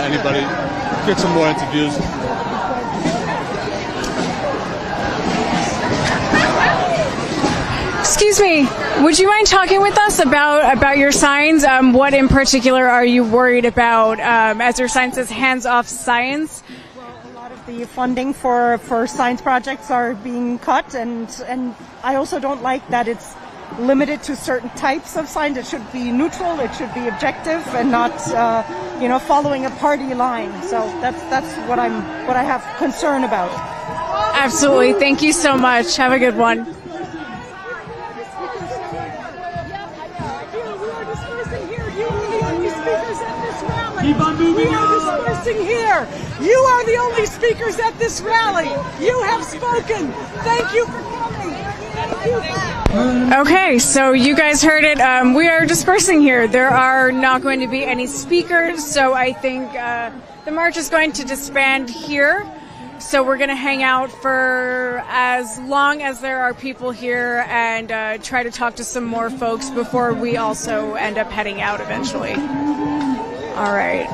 Anybody get some more interviews? Excuse me, would you mind talking with us about your signs? What in particular are you worried about as your sign says hands-off science? Well, a lot of the funding for science projects are being cut, and I also don't like that it's limited to certain types of science. It should be neutral, it should be objective, and not following a party line. So that's what I have concern about. Absolutely. Thank you so much. Have a good one. Keep on moving on. We are dispersing here. You are the only speakers at this rally. You have spoken. Thank you for coming. Thank you. Okay, so you guys heard it. We are dispersing here. There are not going to be any speakers, so I think the march is going to disband here. So we're going to hang out for as long as there are people here and try to talk to some more folks before we also end up heading out eventually. All right.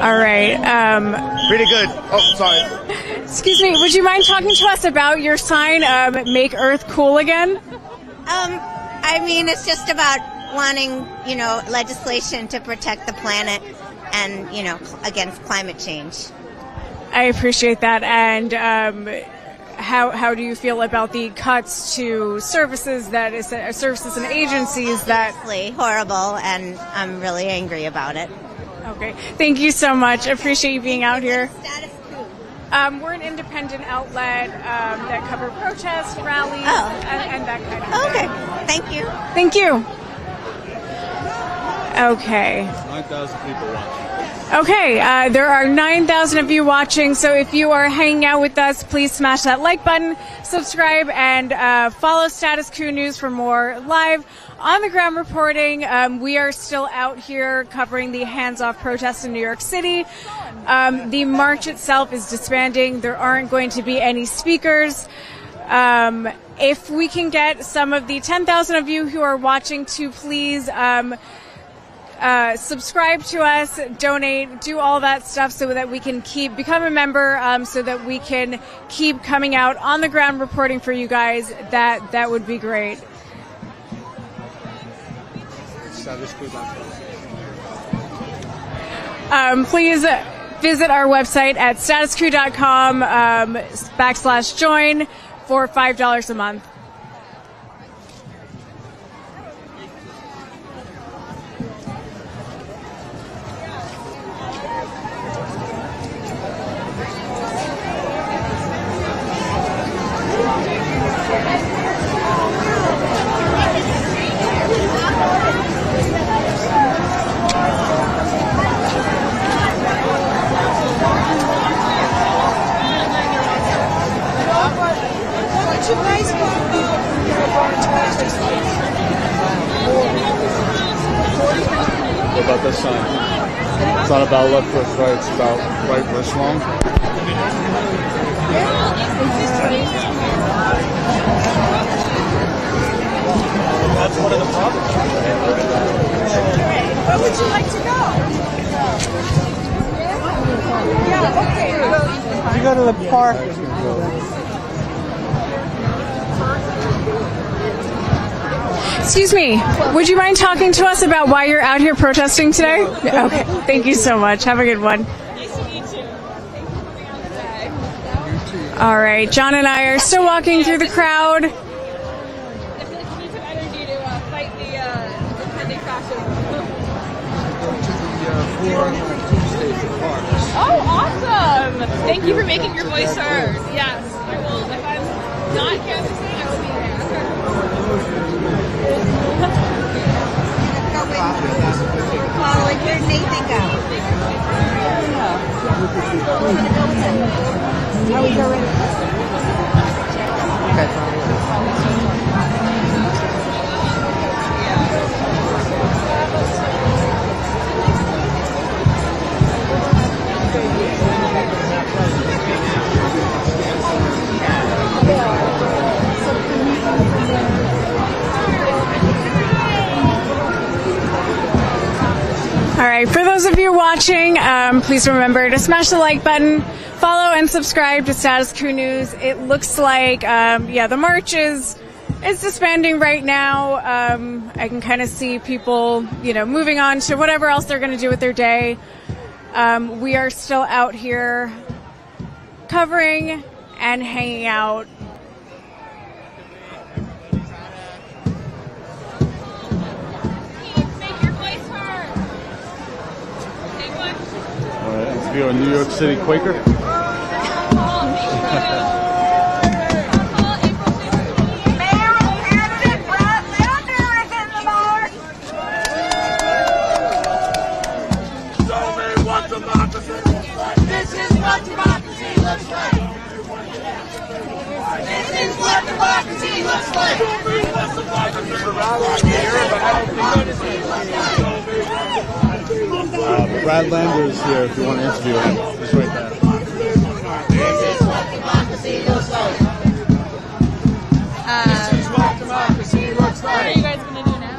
All right. Pretty good. Oh, sorry. Excuse me. Would you mind talking to us about your sign, Make Earth Cool Again? It's just about wanting, legislation to protect the planet and, against climate change. I appreciate that. And how do you feel about the cuts to services services and agencies that horrible, and I'm really angry about it. Okay, thank you so much. I appreciate you being out here. Status Coup. We're an independent outlet that cover protests, rallies, and that kind of thing. Okay, thank you. Thank you. Okay. 9,000 people watching. Okay, there are 9,000 of you watching, so if you are hanging out with us, please smash that like button, subscribe, and follow Status Coup News for more live on-the-ground reporting. We are still out here covering the hands-off protests in New York City. The march itself is disbanding. There aren't going to be any speakers. If we can get some of the 10,000 of you who are watching to please subscribe to us, donate, do all that stuff so that we can become a member, so that we can keep coming out on the ground reporting for you guys. That would be great. Please visit our website at statuscoup.com /join for $5 a month. What about this sign? It's not about left versus right, it's about right versus wrong. That's one of the problems. Where would you like to go? Yeah, okay. You go to the park. Excuse me, would you mind talking to us about why you're out here protesting today? Okay, thank you so much. Have a good one. Nice to meet you. Thank you for being on today. All right, John and I are still walking through the crowd. I feel like you need some energy to fight the impending crashes. Oh, awesome! Thank you for making your voice heard. Yes, I will. If I'm not canvassing, I will be there. Like, where'd Nathan go? I was already. All right, for those of you watching, please remember to smash the like button, follow and subscribe to Status Coup News. It looks like, the march is disbanding right now. I can kind of see people, moving on to whatever else they're going to do with their day. We are still out here covering and hanging out. Interview a New York City Quaker. Brad Lander is here if you want to interview him. He's right there. This is what democracy looks like. This is what democracy looks like. What are you guys going to do now?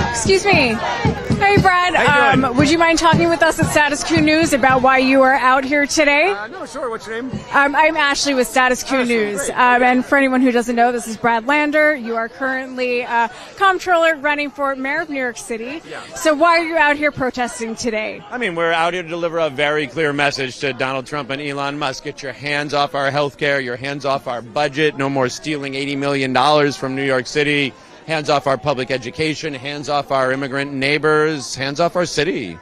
Excuse me. Hey, Brad. Would you mind talking with us at Status Coup News about why you are out here today? No, sure. What's your name? I'm Ashley with Status Coup News. And for anyone who doesn't know, this is Brad Lander. You are currently comptroller running for mayor of New York City. Yeah. So why are you out here protesting today? I mean, we're out here to deliver a very clear message to Donald Trump and Elon Musk. Get your hands off our health care, your hands off our budget. No more stealing $80 million from New York City. Hands off our public education, hands off our immigrant neighbors, hands off our city.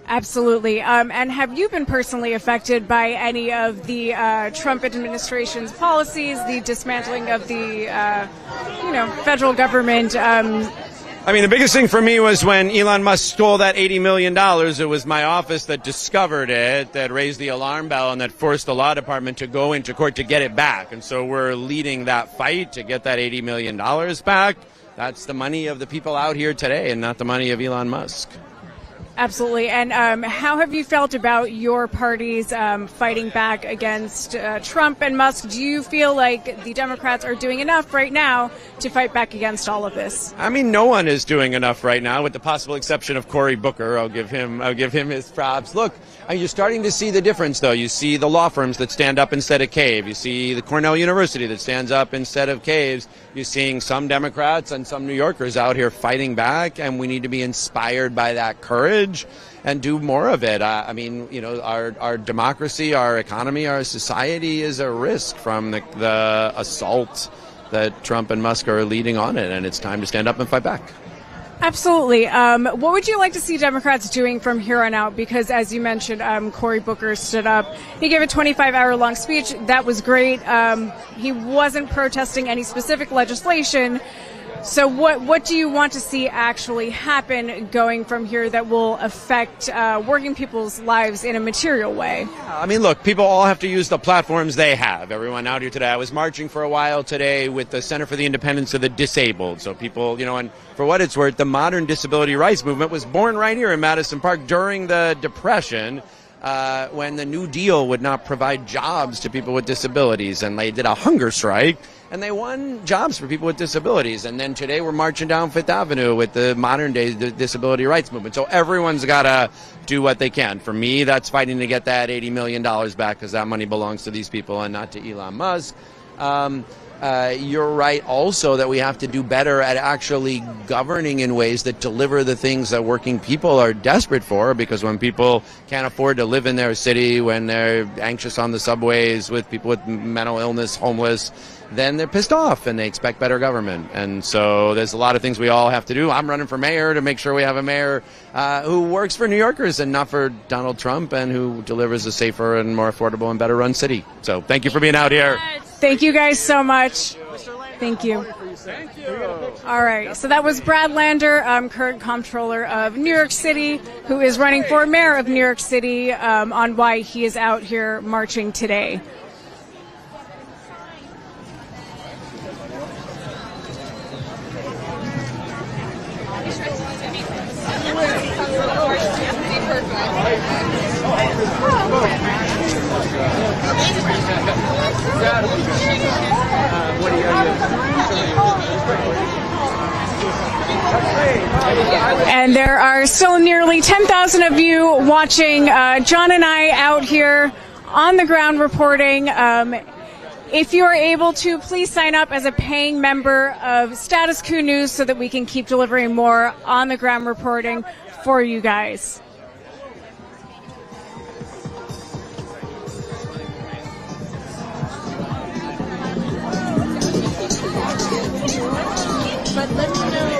Absolutely. And have you been personally affected by any of the Trump administration's policies, the dismantling of the, federal government? I mean, the biggest thing for me was when Elon Musk stole that $80 million. It was my office that discovered it, that raised the alarm bell, and that forced the law department to go into court to get it back. And so we're leading that fight to get that $80 million back. That's the money of the people out here today and not the money of Elon Musk. Absolutely. And how have you felt about your parties fighting back against Trump and Musk? Do you feel like the Democrats are doing enough right now to fight back against all of this? I mean, no one is doing enough right now, with the possible exception of Cory Booker. I'll give him his props. Look, you're starting to see the difference, though. You see the law firms that stand up instead of cave. You see the Cornell University that stands up instead of caves. You're seeing some Democrats and some New Yorkers out here fighting back, and we need to be inspired by that courage and do more of it. I mean, our democracy, our economy, our society is at risk from the assault that Trump and Musk are leading on it, and it's time to stand up and fight back. Absolutely. What would you like to see Democrats doing from here on out? Because as you mentioned, Cory Booker stood up. He gave a 25-hour-long speech. That was great. He wasn't protesting any specific legislation. So what do you want to see actually happen going from here that will affect working people's lives in a material way? I mean, look, people all have to use the platforms they have. Everyone out here today. I was marching for a while today with the Center for the Independence of the Disabled. So people, and for what it's worth, the modern disability rights movement was born right here in Madison Park during the Depression. When the New Deal would not provide jobs to people with disabilities, and they did a hunger strike, and they won jobs for people with disabilities. And then today we're marching down Fifth Avenue with the modern day disability rights movement. So everyone's got to do what they can. For me, that's fighting to get that $80 million back, because that money belongs to these people and not to Elon Musk. You're right also that we have to do better at actually governing in ways that deliver the things that working people are desperate for, because when people can't afford to live in their city, when they're anxious on the subways with people with mental illness, homeless, then they're pissed off and they expect better government. And so there's a lot of things we all have to do. I'm running for mayor to make sure we have a mayor who works for New Yorkers and not for Donald Trump, and who delivers a safer and more affordable and better run city. So thank you for being out here. Thank you guys so much. Thank you. Thank you. All right. So that was Brad Lander, current comptroller of New York City, who is running for mayor of New York City, on why he is out here marching today. And there are still nearly 10,000 of you watching John and I out here on the ground reporting. If you are able to, please sign up as a paying member of Status Coup News so that we can keep delivering more on the ground reporting for you guys. But let me know.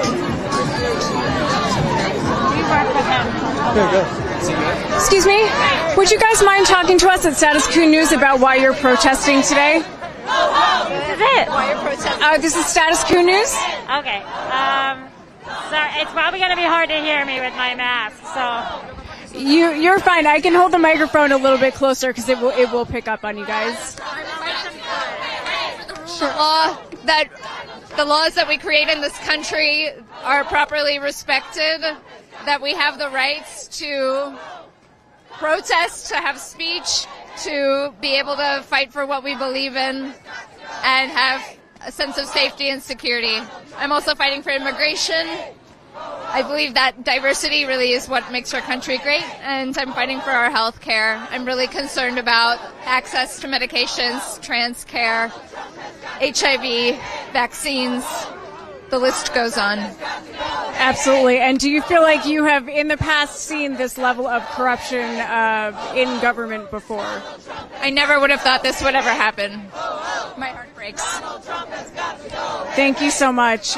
Excuse me, would you guys mind talking to us at Status Coup News about why you're protesting today? This is it. Why you're protesting? This is Status Coup News. Okay. So it's probably going to be hard to hear me with my mask. So you're fine. I can hold the microphone a little bit closer because it will pick up on you guys. That the laws that we create in this country are properly respected, that we have the rights to protest, to have speech, to be able to fight for what we believe in, and have a sense of safety and security. I'm also fighting for immigration, I believe that diversity really is what makes our country great, and I'm fighting for our health care. I'm really concerned about access to medications, trans care, HIV, vaccines. The list goes on. Absolutely. And do you feel like you have in the past seen this level of corruption in government before? I never would have thought this would ever happen. My heart breaks. Thank you so much.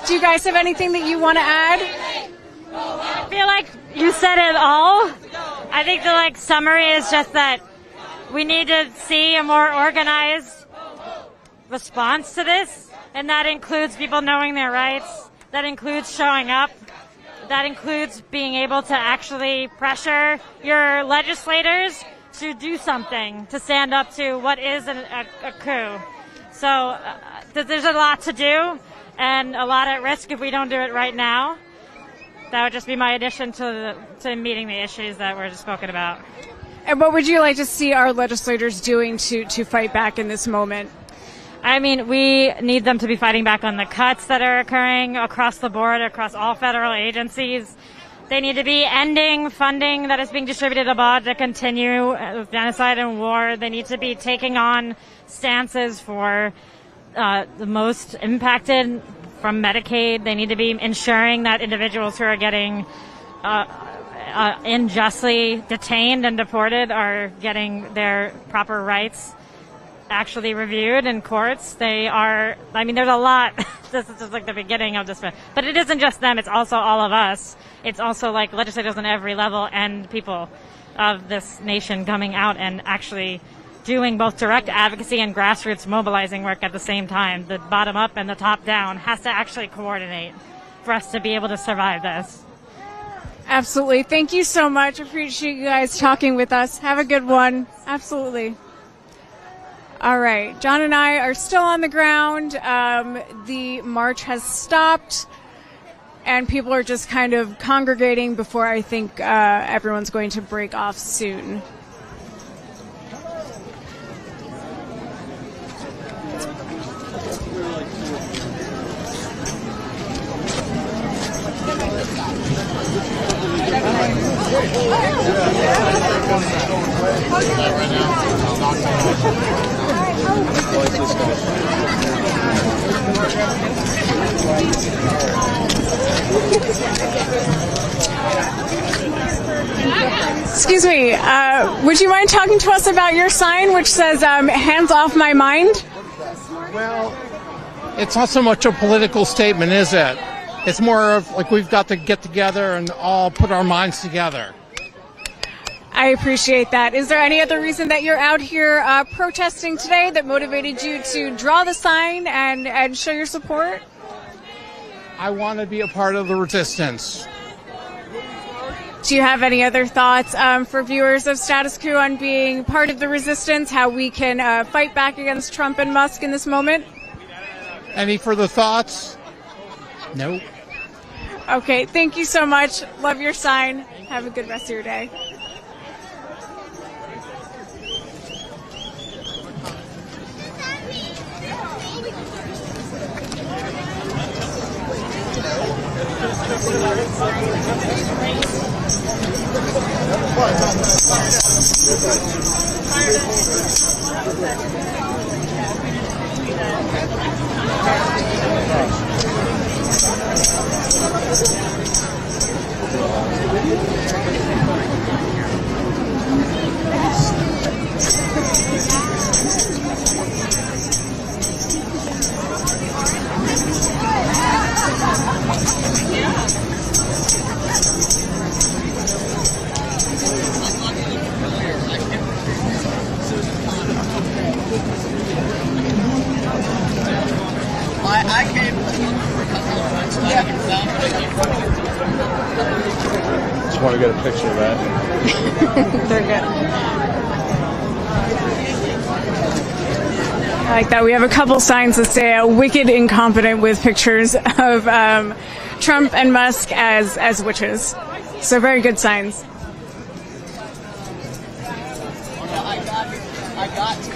Do you guys have anything that you want to add? I feel like you said it all. I think the summary is just that we need to see a more organized response to this, and that includes people knowing their rights. That includes showing up. That includes being able to actually pressure your legislators to do something, to stand up to what is a coup. So there's a lot to do and a lot at risk if we don't do it right now. That would just be my addition to meeting the issues that were just spoken about. And what would you like to see our legislators doing to fight back in this moment? I mean, we need them to be fighting back on the cuts that are occurring across the board, across all federal agencies. They need to be ending funding that is being distributed abroad to continue genocide and war. They need to be taking on stances for the most impacted from Medicaid. They need to be ensuring that individuals who are getting unjustly detained and deported are getting their proper rights actually reviewed in courts. There's a lot. This is just like the beginning of this. But it isn't just them. It's also all of us. It's also legislators on every level and people of this nation coming out and actually doing both direct advocacy and grassroots mobilizing work at the same time. The bottom up and the top down has to actually coordinate for us to be able to survive this. Absolutely. Thank you so much. Appreciate you guys talking with us. Have a good one. Absolutely. All right. John and I are still on the ground. The march has stopped, and people are just kind of congregating before I think everyone's going to break off soon. Excuse me, would you mind talking to us about your sign which says hands off my mind? Well, it's not so much a political statement, is it? It's more of we've got to get together and all put our minds together. I appreciate that. Is there any other reason that you're out here protesting today that motivated you to draw the sign and show your support? I want to be a part of the resistance. Do you have any other thoughts for viewers of Status Coup on being part of the resistance, how we can fight back against Trump and Musk in this moment? Any further thoughts? Nope. Okay, thank you so much. Love your sign. Have a good rest of your day. I came. Just want to get a picture of that. They're good. I like that. We have a couple signs that say wicked incompetent with pictures of Trump and Musk as witches. So very good signs. I got to.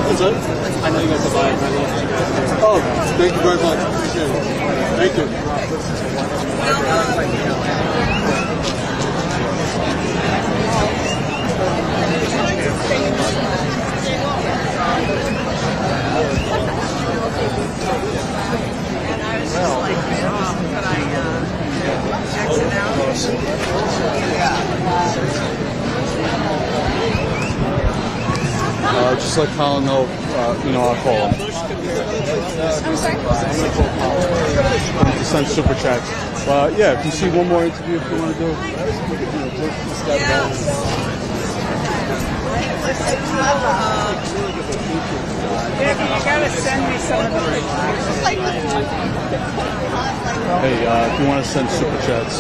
That's it? I know you guys have live. Oh, thank you very much. Appreciate it. Thank you. Just let Colin know, I'll call him. I'm sorry? To send super chats. Yeah, if you see one more interview if you want to do it. You gotta send me some of the Hey, if you want to send super chats.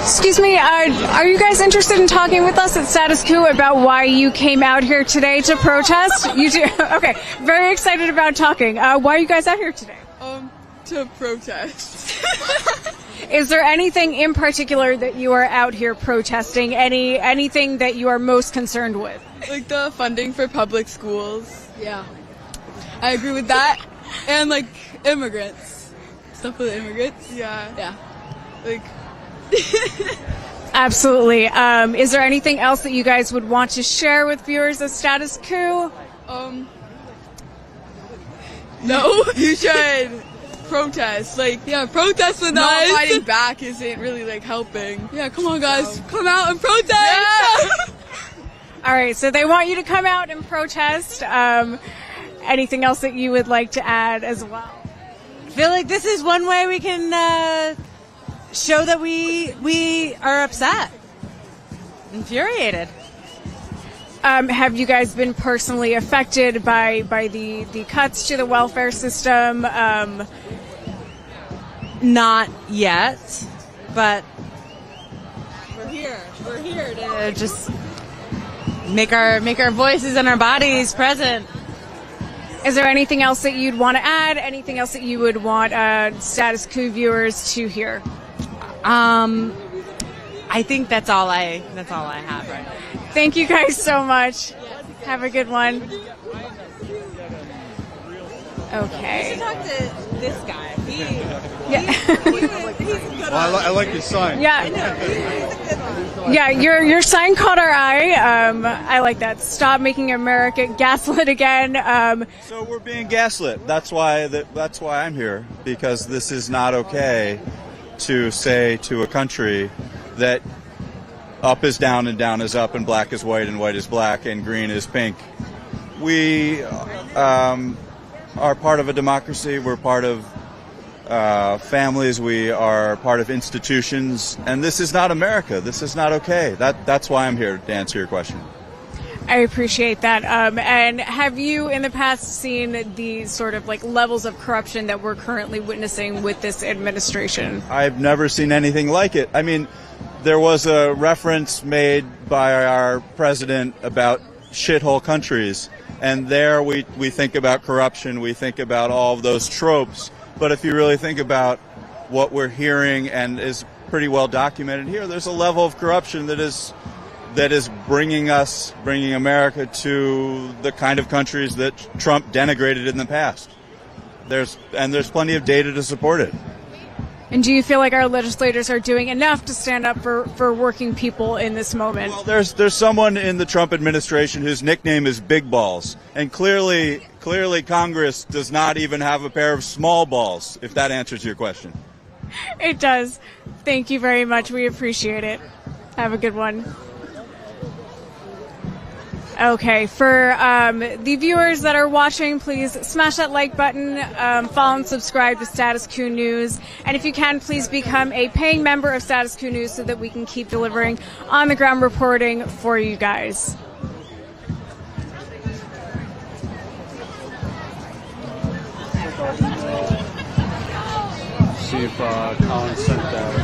Excuse me, are you guys interested in talking with us at Status Coup about why you came out here today to protest? You do? Okay, very excited about talking. Why are you guys out here today? To protest. Is there anything in particular that you are out here protesting? Anything that you are most concerned with? Like the funding for public schools. Yeah. I agree with that. And like immigrants. Stuff with immigrants. Yeah. Yeah. Like Absolutely. Is there anything else that you guys would want to share with viewers of Status Coup? No. You should protest. Protest with us. Not fighting back isn't really helping. Yeah, come on guys. Come out and protest. Yeah. All right, so they want you to come out and protest. Anything else that you would like to add as well? I feel like this is one way we can show that we are upset, infuriated. Have you guys been personally affected by the cuts to the welfare system? Not yet, but we're here. We're here to just make our voices and our bodies present. Is there anything else that you'd want to add? Anything else that you would want Status Coup viewers to hear? I think that's all I have right now. Thank you guys so much. Have a good one. Okay. You should talk to this guy. I like your sign. Yeah. Yeah, your sign caught our eye. I like that. Stop making America gaslit again. So we're being gaslit. That's why I'm here, because this is not okay to say to a country that up is down and down is up and black is white and white is black and green is pink. We are part of a democracy. We're part of families. We are part of institutions. And this is not America. This is not okay. That's why I'm here, to answer your question. I appreciate that. And have you in the past seen the sort of levels of corruption that we're currently witnessing with this administration? I've never seen anything like it. I mean, there was a reference made by our president about shithole countries. And there we think about corruption. We think about all of those tropes. But if you really think about what we're hearing and is pretty well documented here, there's a level of corruption that is bringing America to the kind of countries that Trump denigrated in the past. There's plenty of data to support it. And do you feel like our legislators are doing enough to stand up for working people in this moment? Well, there's someone in the Trump administration whose nickname is Big Balls, and clearly Congress does not even have a pair of small balls, if that answers your question. It does. Thank you very much. We appreciate it. Have a good one. Okay, for the viewers that are watching, please smash that like button, follow and subscribe to Status Coup News, and if you can, please become a paying member of Status Coup News so that we can keep delivering on-the-ground reporting for you guys. See if Colin sent that.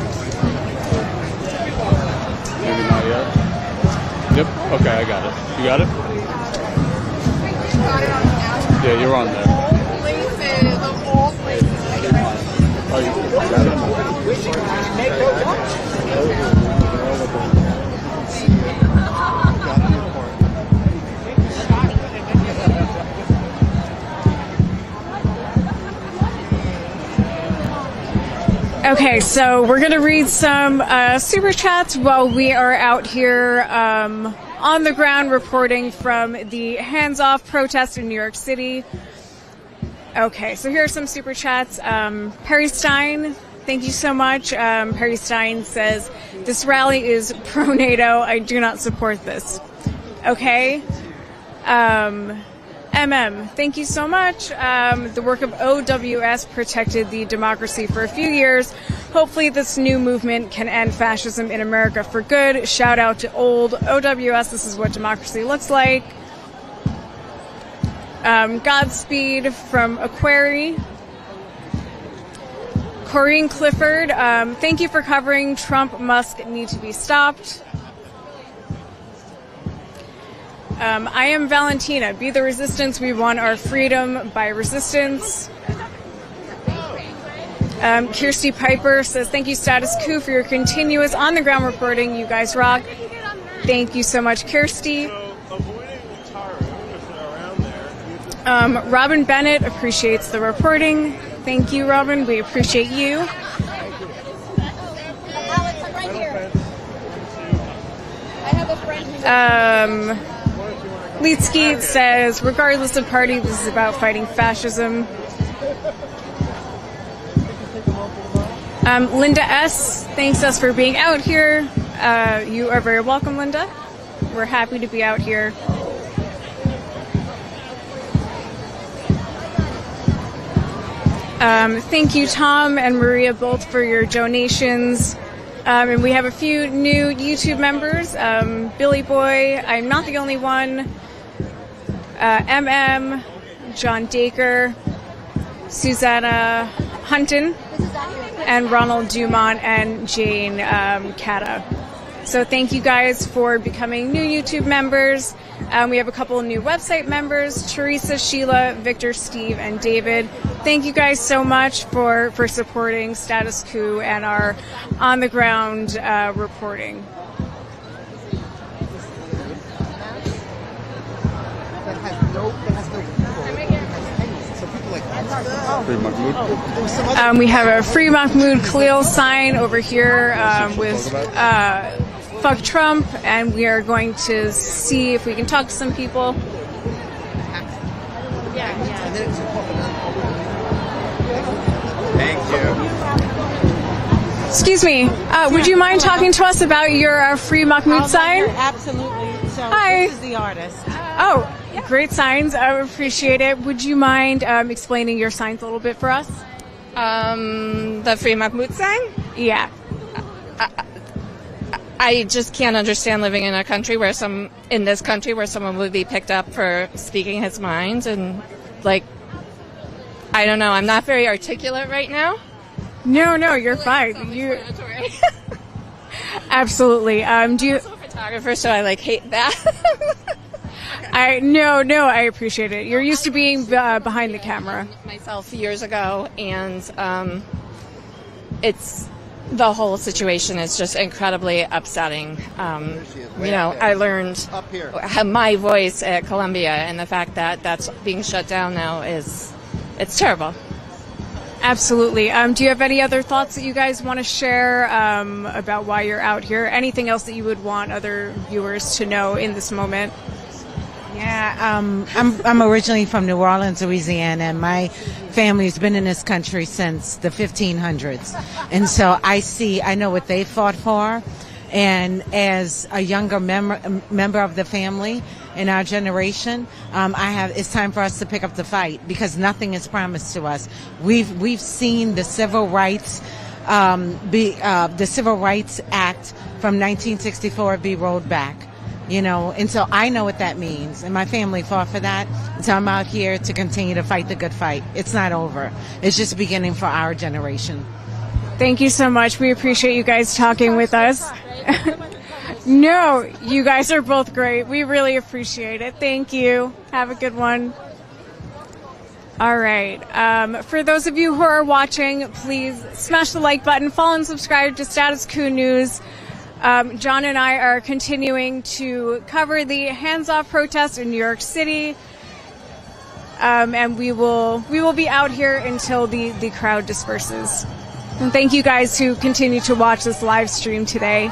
Maybe not yet. Yep. Okay, I got it. You got it? Yeah, you're on there. Oh, you got Okay, so we're going to read some super chats while we are out here on the ground reporting from the hands-off protest in New York City. Okay, so here are some super chats. Perry Stein, thank you so much. Perry Stein says, this rally is pro-NATO. I do not support this. Okay. Thank you so much. The work of OWS protected the democracy for a few years. Hopefully this new movement can end fascism in America for good. Shout out to old OWS. This is what democracy looks like. Godspeed from Aquari. Corrine Clifford, thank you for covering Trump-Musk need to be stopped. I am Valentina. Be the resistance. We won our freedom by resistance. Kirsty Piper says, thank you, Status Coup, for your continuous on-the-ground reporting. You guys rock. Thank you so much, Kirsty. Robin Bennett appreciates the reporting. Thank you, Robin. We appreciate you. Leetsky says, regardless of party, this is about fighting fascism. Linda S. thanks us for being out here. You are very welcome, Linda. We're happy to be out here. Thank you, Tom and Maria, both for your donations. And we have a few new YouTube members. Billy Boy, I'm not the only one. MM, John Dacre, Susanna Hunton, and Ronald Dumont and Jane Cata. So thank you guys for becoming new YouTube members. We have a couple of new website members, Teresa, Sheila, Victor, Steve, and David. Thank you guys so much for supporting Status Coup and our on-the-ground reporting. We have a Free Mahmoud Khalil sign over here with Fuck Trump, and we are going to see if we can talk to some people. Thank you. Excuse me, would you mind talking to us about your Free Mahmoud sign? Absolutely. So Hi. This is the artist. Oh, great signs. I appreciate it. Would you mind explaining your signs a little bit for us? The Free Mahmoud sign? Yeah. I just can't understand living in this country where someone would be picked up for speaking his mind, and I don't know. I'm not very articulate right now. No, you're fine. You absolutely. Do you? I'm also a photographer, so I hate that. No, I appreciate it. You're used to being behind the camera. Myself years ago, and it's. The whole situation is just incredibly upsetting. I learned my voice at Columbia, and the fact that that's being shut down now it's terrible. Absolutely. Do you have any other thoughts that you guys want to share about why you're out here? Anything else that you would want other viewers to know in this moment? Yeah, I'm originally from New Orleans, Louisiana, and my family's been in this country since the 1500s. And so I know what they fought for. And as a younger member of the family, in our generation, it's time for us to pick up the fight because nothing is promised to us. We've seen the Civil Rights the Civil Rights Act from 1964 be rolled back. And so I know what that means, and my family fought for that. So I'm out here to continue to fight the good fight. It's not over. It's just beginning for our generation. Thank you so much. We appreciate you guys talking with us. No, you guys are both great. We really appreciate it. Thank you. Have a good one. All right. For those of you who are watching, please smash the like button, follow and subscribe to Status Coup News. John and I are continuing to cover the hands-off protest in New York City, and we will be out here until the crowd disperses. And thank you guys who continue to watch this live stream today.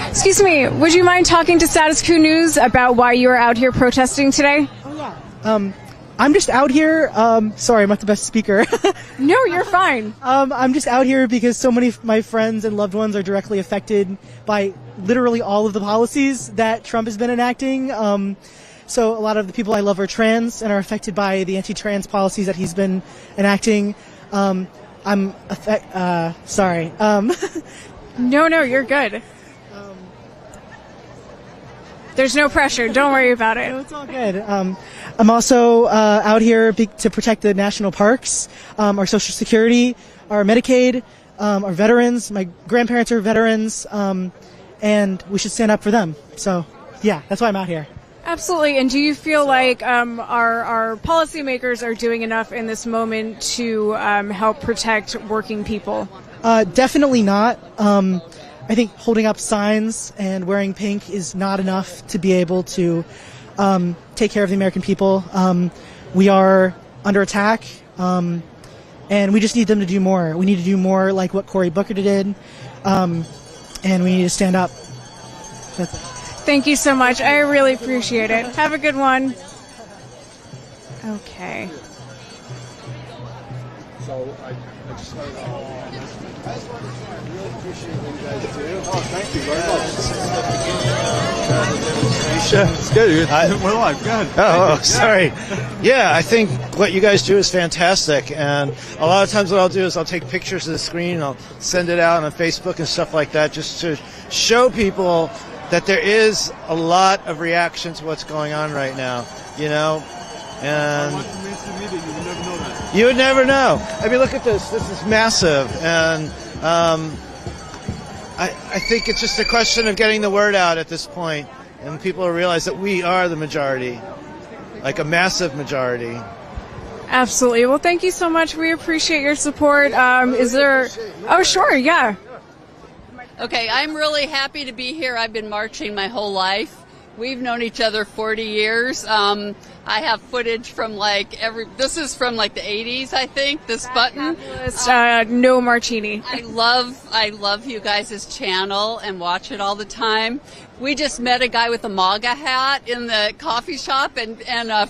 Excuse me, would you mind talking to Status Coup News about why you are out here protesting today? Oh yeah. I'm just out here. Sorry, I'm not the best speaker. No, you're fine. I'm just out here because so many of my friends and loved ones are directly affected by literally all of the policies that Trump has been enacting. So a lot of the people I love are trans and are affected by the anti-trans policies that he's been enacting. Sorry. No, you're good. There's no pressure. Don't worry about it. No, it's all good. I'm also out here to protect the national parks, our Social Security, our Medicaid, our veterans. My grandparents are veterans, and we should stand up for them. So, yeah, that's why I'm out here. Absolutely. And do you feel like our policymakers are doing enough in this moment to help protect working people? Definitely not. I think holding up signs and wearing pink is not enough to be able to take care of the American people. We are under attack, and we just need them to do more. We need to do more like what Cory Booker did, and we need to stand up. That's it. Thank you so much. I really appreciate it. Have a good one. Okay. So I just heard, I just wanted to really appreciate what you guys do. Oh, thank you very much. It's good. We're live. Good. Oh, sorry. Yeah, I think what you guys do is fantastic. And a lot of times what I'll do is I'll take pictures of the screen and I'll send it out on Facebook and stuff like that just to show people that there is a lot of reaction to what's going on right now, And you would never know. I mean, look at this. This is massive. And I think it's just a question of getting the word out at this point. And people realize that we are the majority, like a massive majority. Absolutely. Well, thank you so much. We appreciate your support. Is there... Oh, sure. Yeah. Okay, I'm really happy to be here. I've been marching my whole life. We've known each other 40 years. I have footage from this is from the 80s, I think, this button. No martini. I love you guys' channel and watch it all the time. We just met a guy with a MAGA hat in the coffee shop, and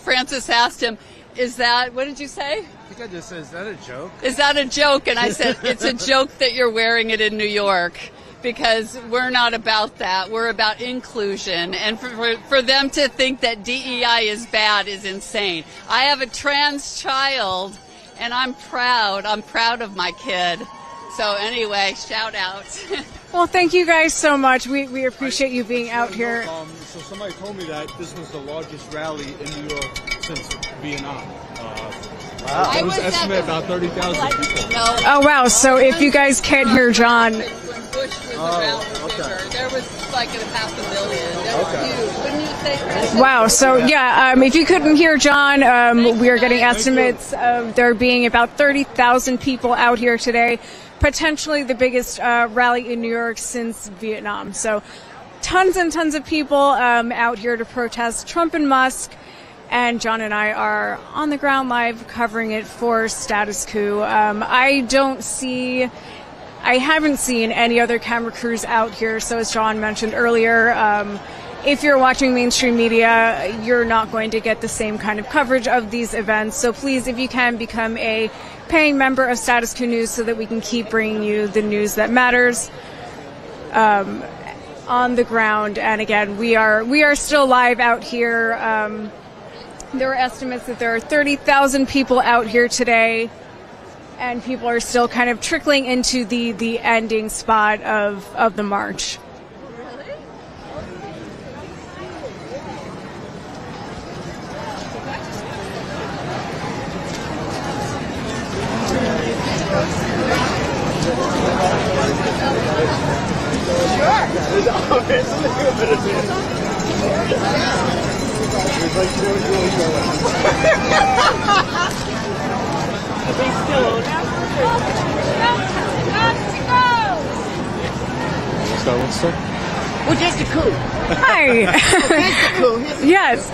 Francis asked him, what did you say? I think I just said, is that a joke? Is that a joke? And I said, it's a joke that you're wearing it in New York. Because we're not about that. We're about inclusion. And for them to think that DEI is bad is insane. I have a trans child, and I'm proud. I'm proud of my kid. So anyway, shout out. Well, thank you guys so much. We appreciate you being out here. So somebody told me that this was the largest rally in New York since Vietnam. Wow. It was estimated about 30,000 people. Oh, wow. So if you guys can't hear John... Bush was around okay. There was like 500,000. That was huge. Wouldn't you say, Chris? Wow. So, yeah, if you couldn't hear John, we are getting estimates of there being about 30,000 people out here today, potentially the biggest rally in New York since Vietnam. So tons and tons of people out here to protest Trump and Musk. And John and I are on the ground live covering it for Status Coup. I haven't seen any other camera crews out here. So as John mentioned earlier, if you're watching mainstream media, you're not going to get the same kind of coverage of these events. So please, if you can, become a paying member of Status Coup News so that we can keep bringing you the news that matters. on the ground. And again, we are still live out here. There are estimates that there are 30,000 people out here today, and people are still kind of trickling into the ending spot of the march. Well, just a coup. Hi. Yes.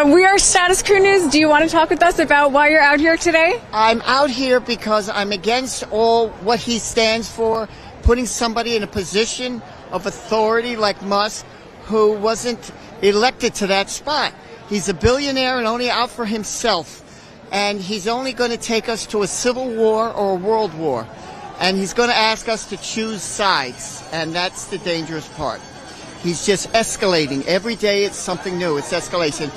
We are Status Coup News. Do you want to talk with us about why you're out here today? I'm out here because I'm against all what he stands for, putting somebody in a position of authority like Musk, who wasn't elected to that spot. He's a billionaire and only out for himself. And he's only going to take us to a civil war or a world war. And he's going to ask us to choose sides. And that's the dangerous part. He's just escalating. Every day it's something new. It's escalation.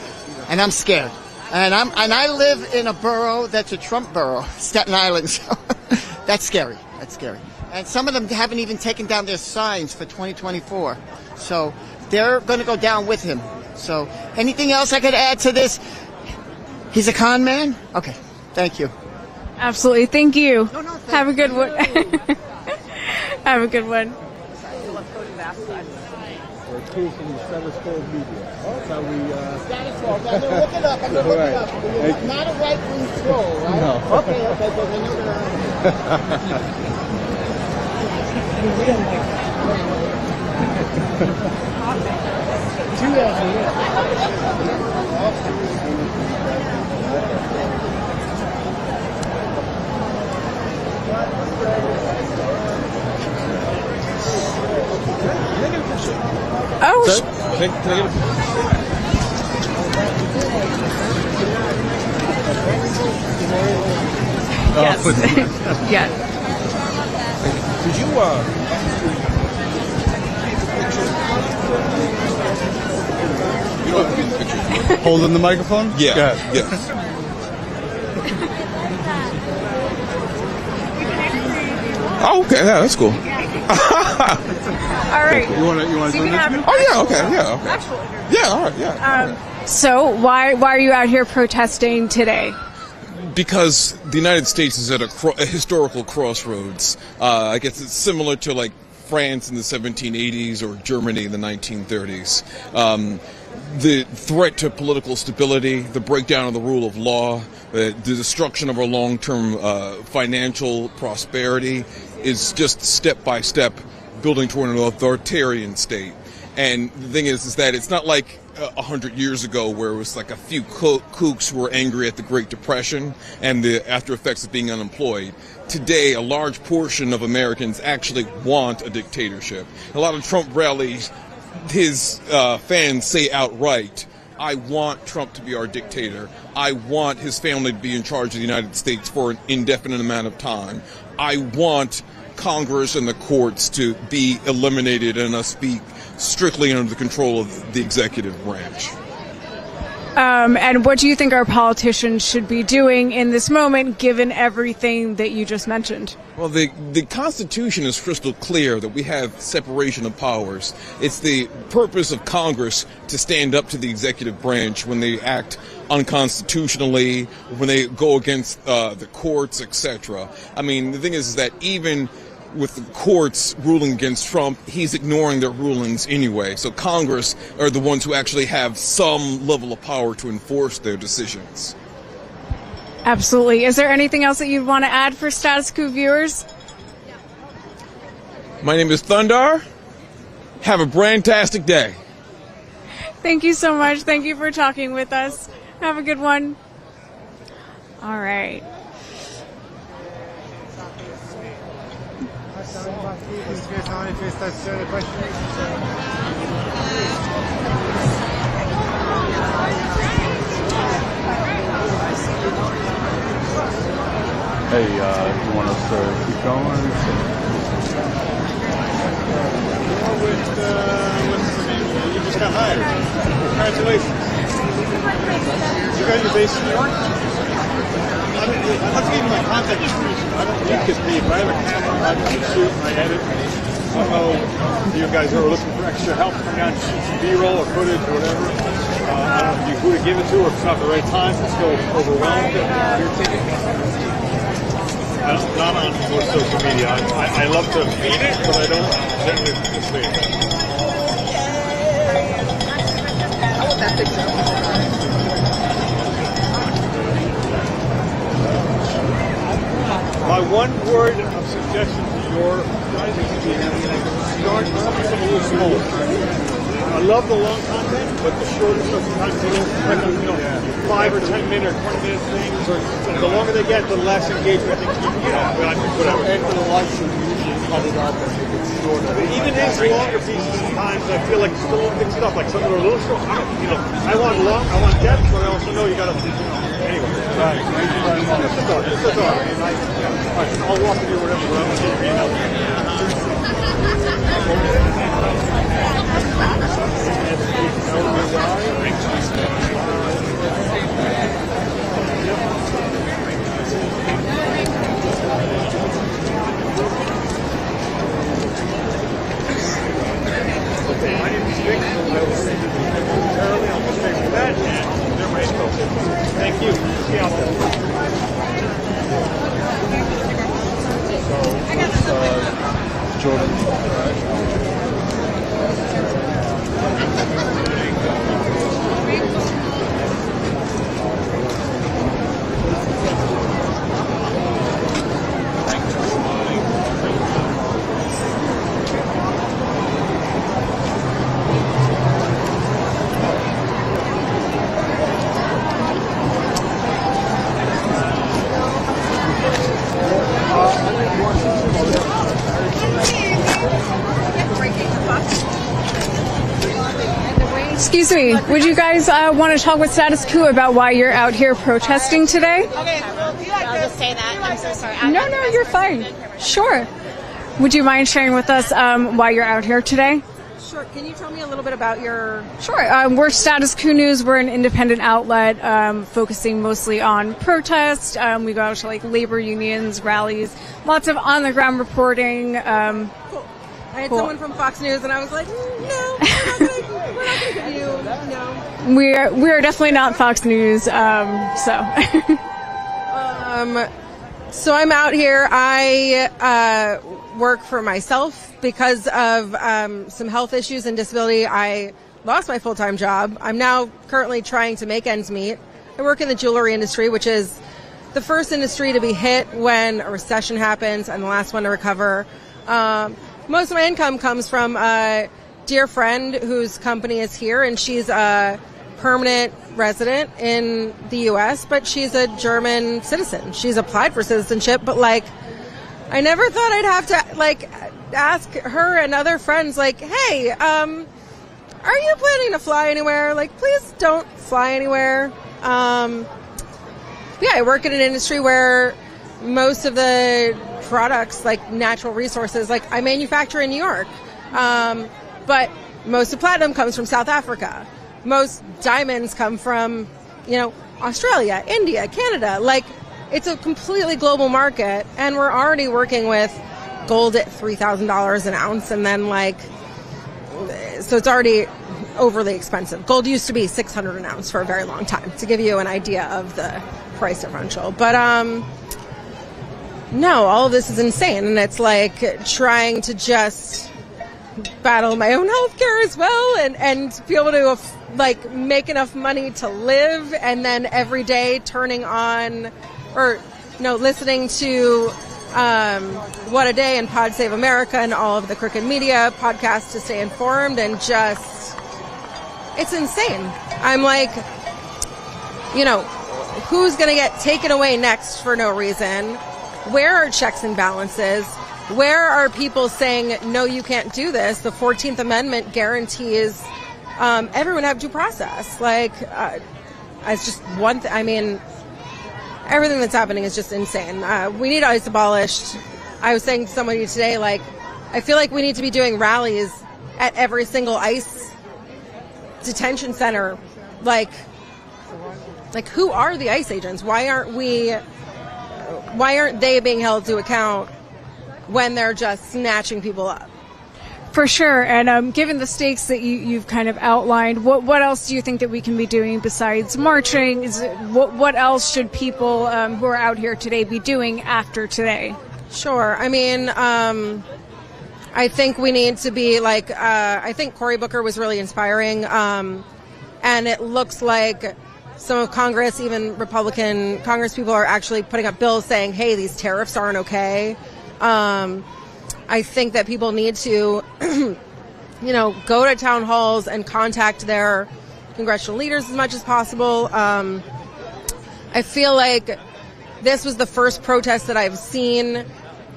And I'm scared. And I live in a borough that's a Trump borough, Staten Island. So that's scary. That's scary. And some of them haven't even taken down their signs for 2024. So they're going to go down with him. So anything else I could add to this? He's a con man? Okay. Thank you. Absolutely. Thank you. Have a good one. Have a good one. We're a tool from the Status Coup media. That's how we... Status Coup. I'm going to look it up. I'm going to look it up. It's not a right-wing troll, right? No. Okay. But I know that... Oh, can I get a yes. Yeah. Did you you don't have to be in the picture. Holding the microphone? Yeah. Go ahead. Yes. Oh, okay. Yeah, that's cool. All right. You want to so Oh, yeah. Okay. Yeah. Okay. Actually. Yeah. All right. Yeah. So why are you out here protesting today? Because the United States is at a historical crossroads. I guess it's similar to like France in the 1780s or Germany in the 1930s. The threat to political stability, the breakdown of the rule of law, the destruction of our long-term financial prosperity is just step by step building toward an authoritarian state. And the thing is that it's not like 100 years ago where it was like a few kooks who were angry at the Great Depression and the after effects of being unemployed. Today, a large portion of Americans actually want a dictatorship. A lot of Trump rallies, his fans say outright, I want Trump to be our dictator. I want his family to be in charge of the United States for an indefinite amount of time. I want Congress and the courts to be eliminated and us be strictly under the control of the executive branch. And what do you think our politicians should be doing in this moment, given everything that you just mentioned? Well, the Constitution is crystal clear that we have separation of powers. It's the purpose of Congress to stand up to the executive branch when they act unconstitutionally, when they go against the courts, etc. I mean, the thing is that even with the courts ruling against Trump, he's ignoring their rulings anyway. So Congress are the ones who actually have some level of power to enforce their decisions. Absolutely. Is there anything else that you'd want to add for Status Coup viewers? My name is Thundar. Have a brand-tastic day. Thank you so much. Thank you for talking with us. Have a good one. All right. Hey, you want us to keep going? with you just got hired. Congratulations. You guys are based in New York? I'll have to give you my contact information. I don't get paid, but I have a camera, I have a suit, and I edit. I don't know if you guys are looking for extra help, come down to shoot some B-roll or footage or whatever. I don't know who to give it to, or if it's not the right time, it's still overwhelmed. I'm not on social media. I love to feed it, but I don't generally participate. My one word of suggestion to your guys is to start something a little smaller. I love the long content, but the shorter stuff sometimes a little 5 or 10 minute or 20 minute things. The longer they get, the less engagement they keep. Whatever. After the live shoot, you usually cut it up and make it shorter. Even these longer pieces, sometimes I feel like still good stuff. Like some that are a little short. I want long, I want depth, but I also know you got to. Anyway. Right. Thank you very much. This is all. I'll walk with you wherever. My name is Vic. I will send you momentarily. I'll just pay for that, and they're ready to go. Thank you. See you out there. So, Jordan. Excuse me, would you guys want to talk with Status Coup about why you're out here protesting today? I'll just say that. I'm so sorry. No, you're fine. Sure. Would you mind sharing with us why you're out here today? Sure. Can you tell me a little bit about your... Sure. We're Status Coup News. We're an independent outlet focusing mostly on protest. We go out to labor unions, rallies, lots of on-the-ground reporting. Cool. I had someone from Fox News, and I was like, no, we're not going to give you, no. We're definitely not Fox News, so I'm out here. I work for myself because of some health issues and disability. I lost my full-time job. I'm now currently trying to make ends meet. I work in the jewelry industry, which is the first industry to be hit when a recession happens and the last one to recover. Most of my income comes from a dear friend whose company is here, and she's a permanent resident in the U.S., but she's a German citizen. She's applied for citizenship, but I never thought I'd have to ask her and other friends hey, are you planning to fly anywhere? Please don't fly anywhere. I work in an industry where most of the products, natural resources, I manufacture in New York. But most of platinum comes from South Africa. Most diamonds come from, Australia, India, Canada. It's a completely global market, and we're already working with gold at $3,000 an ounce, and then so it's already overly expensive. Gold used to be $600 an ounce for a very long time, to give you an idea of the price differential. But no, all of this is insane, and it's trying to just battle my own healthcare as well, and be able to make enough money to live, and then every day turning on listening to What a Day and Pod Save America and all of the crooked media podcasts to stay informed, and just it's insane. I'm who's going to get taken away next for no reason? Where are checks and balances? Where are people saying, no, you can't do this? The 14th Amendment guarantees everyone have due process. It's just one thing. I mean, everything that's happening is just insane. We need ICE abolished. I was saying to somebody today, I feel like we need to be doing rallies at every single ICE detention center. Like who are the ICE agents? Why aren't they being held to account when they're just snatching people up? For sure. And given the stakes that you've kind of outlined, what else do you think that we can be doing besides marching? What else should people who are out here today be doing after today? Sure. I mean, I think we need to be I think Cory Booker was really inspiring. And it looks like some of Congress, even Republican Congress people, are actually putting up bills saying, hey, these tariffs aren't okay. I think that people need to, go to town halls and contact their congressional leaders as much as possible. I feel like this was the first protest that I've seen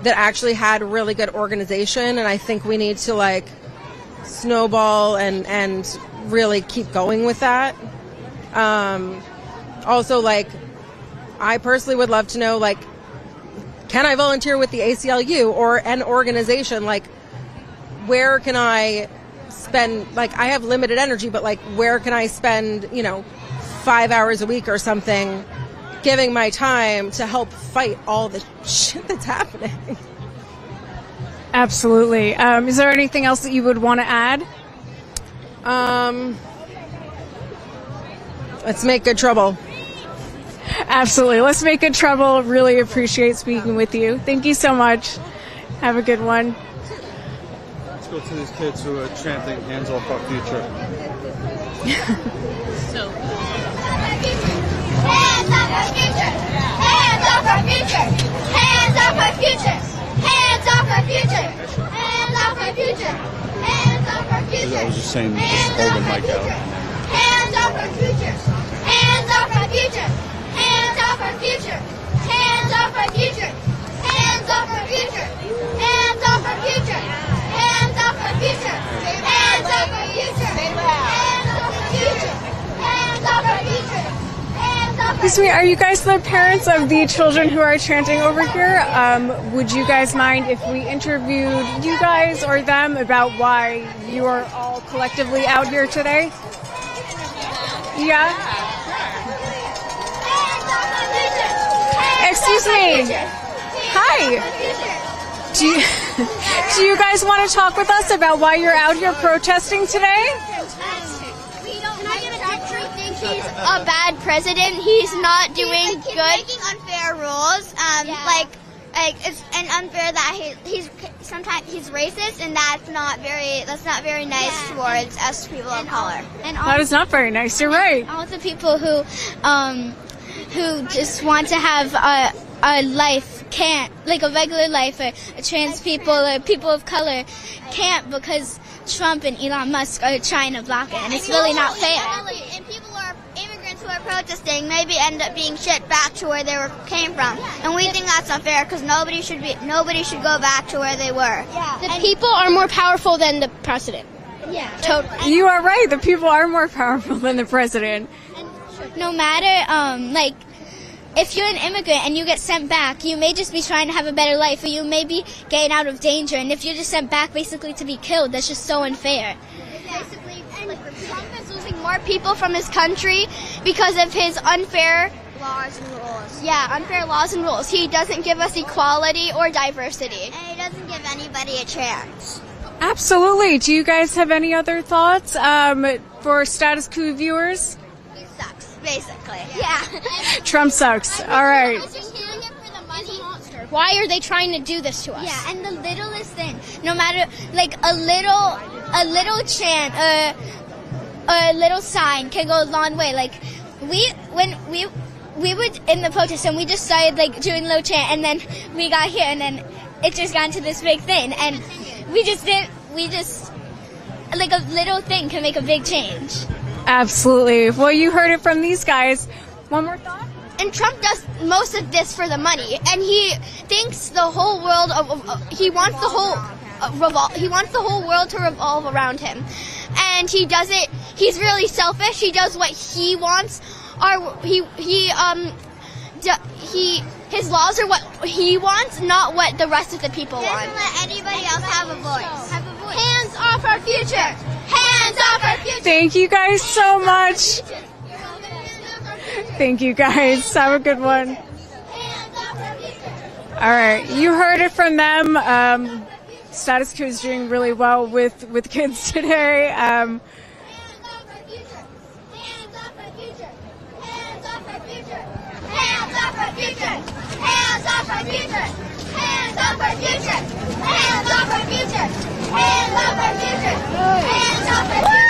that actually had really good organization, and I think we need to snowball and really keep going with that. Also, I personally would love to know, can I volunteer with the ACLU or an organization? Where can I spend, I have limited energy, but where can I spend, 5 hours a week or something giving my time to help fight all the shit that's happening? Absolutely. Is there anything else that you would want to add? Let's make good trouble. Absolutely. Let's make good trouble. Really appreciate speaking with you. Thank you so much. Have a good one. Let's go to these kids who are chanting hands off our future. So hands off our future! Hands off our future! Hands off our future! Hands off our future! Hands off our future! Hands off our future! I was just saying, just hold the mic out. Hands off our future! Hands off our future! Hands off our future! Hands off our future! Hands off our future! Hands off our future! Hands off our future! Hands off our future! Hands off our future! Hands off our future! Excuse me, are you guys the parents of the children who are chanting over here? Would you guys mind if we interviewed you guys or them about why you are all collectively out here today? Yeah? Excuse me. Hi. Do you guys want to talk with us about why you're out here protesting today? He's a bad president. He's not doing good. Making unfair rules. It's unfair that he's sometimes he's racist, and that's not very nice towards us people of color. And that is not very nice. You're right. All the people who just want to have a life can't, a regular life. Trans people, people of color can't because Trump and Elon Musk are trying to block it, and it's really not fair. And immigrants who are protesting maybe end up being shipped back to where they came from, and we think that's unfair because nobody should go back to where they were. Yeah. The people are more powerful than the president. Yeah, totally. You are right. The people are more powerful than the president. And no matter if you're an immigrant and you get sent back, you may just be trying to have a better life, or you may be getting out of danger. And if you're just sent back basically to be killed, that's just so unfair. Basically, Trump is losing more people from his country because of his unfair laws and rules. Yeah, unfair laws and rules. He doesn't give us equality or diversity. And he doesn't give anybody a chance. Absolutely. Do you guys have any other thoughts for Status Coup viewers? He sucks, basically. Yeah. Trump sucks. All right. Why are they trying to do this to us? Yeah, and the littlest thing, no matter a little chant, a little sign can go a long way. When we were in the protest and we just started doing a little chant, and then we got here, and then it just got into this big thing, and a little thing can make a big change. Absolutely. Well, you heard it from these guys. One more thought? And Trump does most of this for the money, and he thinks the whole world he wants the whole world to revolve around him, and he does it. He's really selfish. He does what he wants. His laws are what he wants, not what the rest of the people want. He doesn't let anybody else have a voice. Hands off off our future! Hands off our future! Thank you guys so much. Thank you guys. Have a good one. All right, you heard it from them. Status Coup is doing really well with kids today. Hands off our future! Hands off our future! Hands off our future! Hands off our future! Hands off our future! Hands off our future! Hands off our future! Hands off our future! Hands off our future!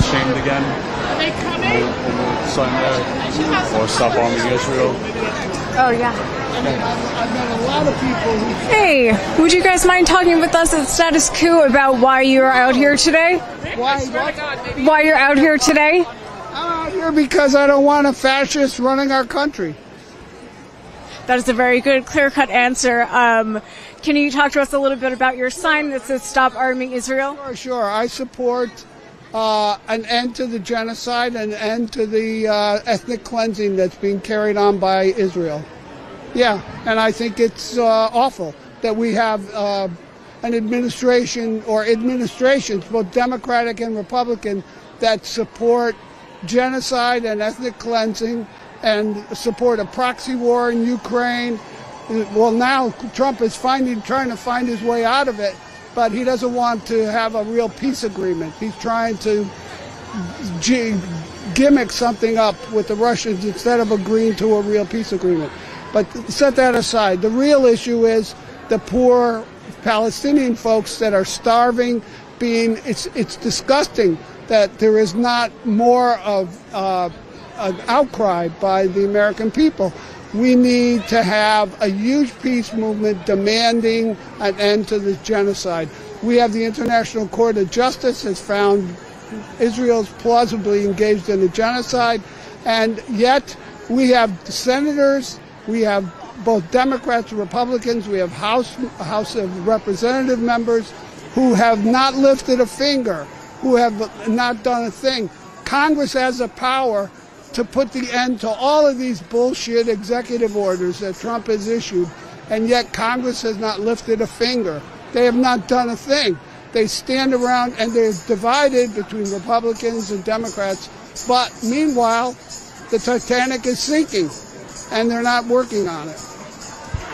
Shamed again. We'll sign there or stop arming Israel. Oh, yeah. I've met a lot of people who... Hey, would you guys mind talking with us at Status Coup about why you're out here today? Why you're out here today? I'm out here because I don't want a fascist running our country. That is a very good, clear-cut answer. Can you talk to us a little bit about your sign that says Stop Arming Israel? Sure. I support an end to the genocide, an end to the ethnic cleansing that's being carried on by Israel. Yeah, and I think it's awful that we have an administration or administrations, both Democratic and Republican, that support genocide and ethnic cleansing and support a proxy war in Ukraine. Well, now Trump is trying to find his way out of it, but he doesn't want to have a real peace agreement. He's trying to gimmick something up with the Russians instead of agreeing to a real peace agreement. But set that aside. The real issue is the poor Palestinian folks that are starving. It's disgusting that there is not more of an outcry by the American people. We need to have a huge peace movement demanding an end to this genocide. We have the International Court of Justice has found Israel's plausibly engaged in a genocide, and yet we have senators, we have both Democrats and Republicans, we have House of Representative members who have not lifted a finger, who have not done a thing. Congress has the power to put the end to all of these bullshit executive orders that Trump has issued, and yet Congress has not lifted a finger. They have not done a thing. They stand around and they're divided between Republicans and Democrats, but meanwhile, the Titanic is sinking, and they're not working on it.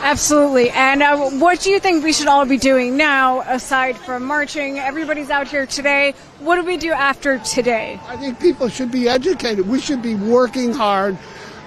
Absolutely. And what do you think we should all be doing now, aside from marching? Everybody's out here today. What do we do after today? I think people should be educated. We should be working hard.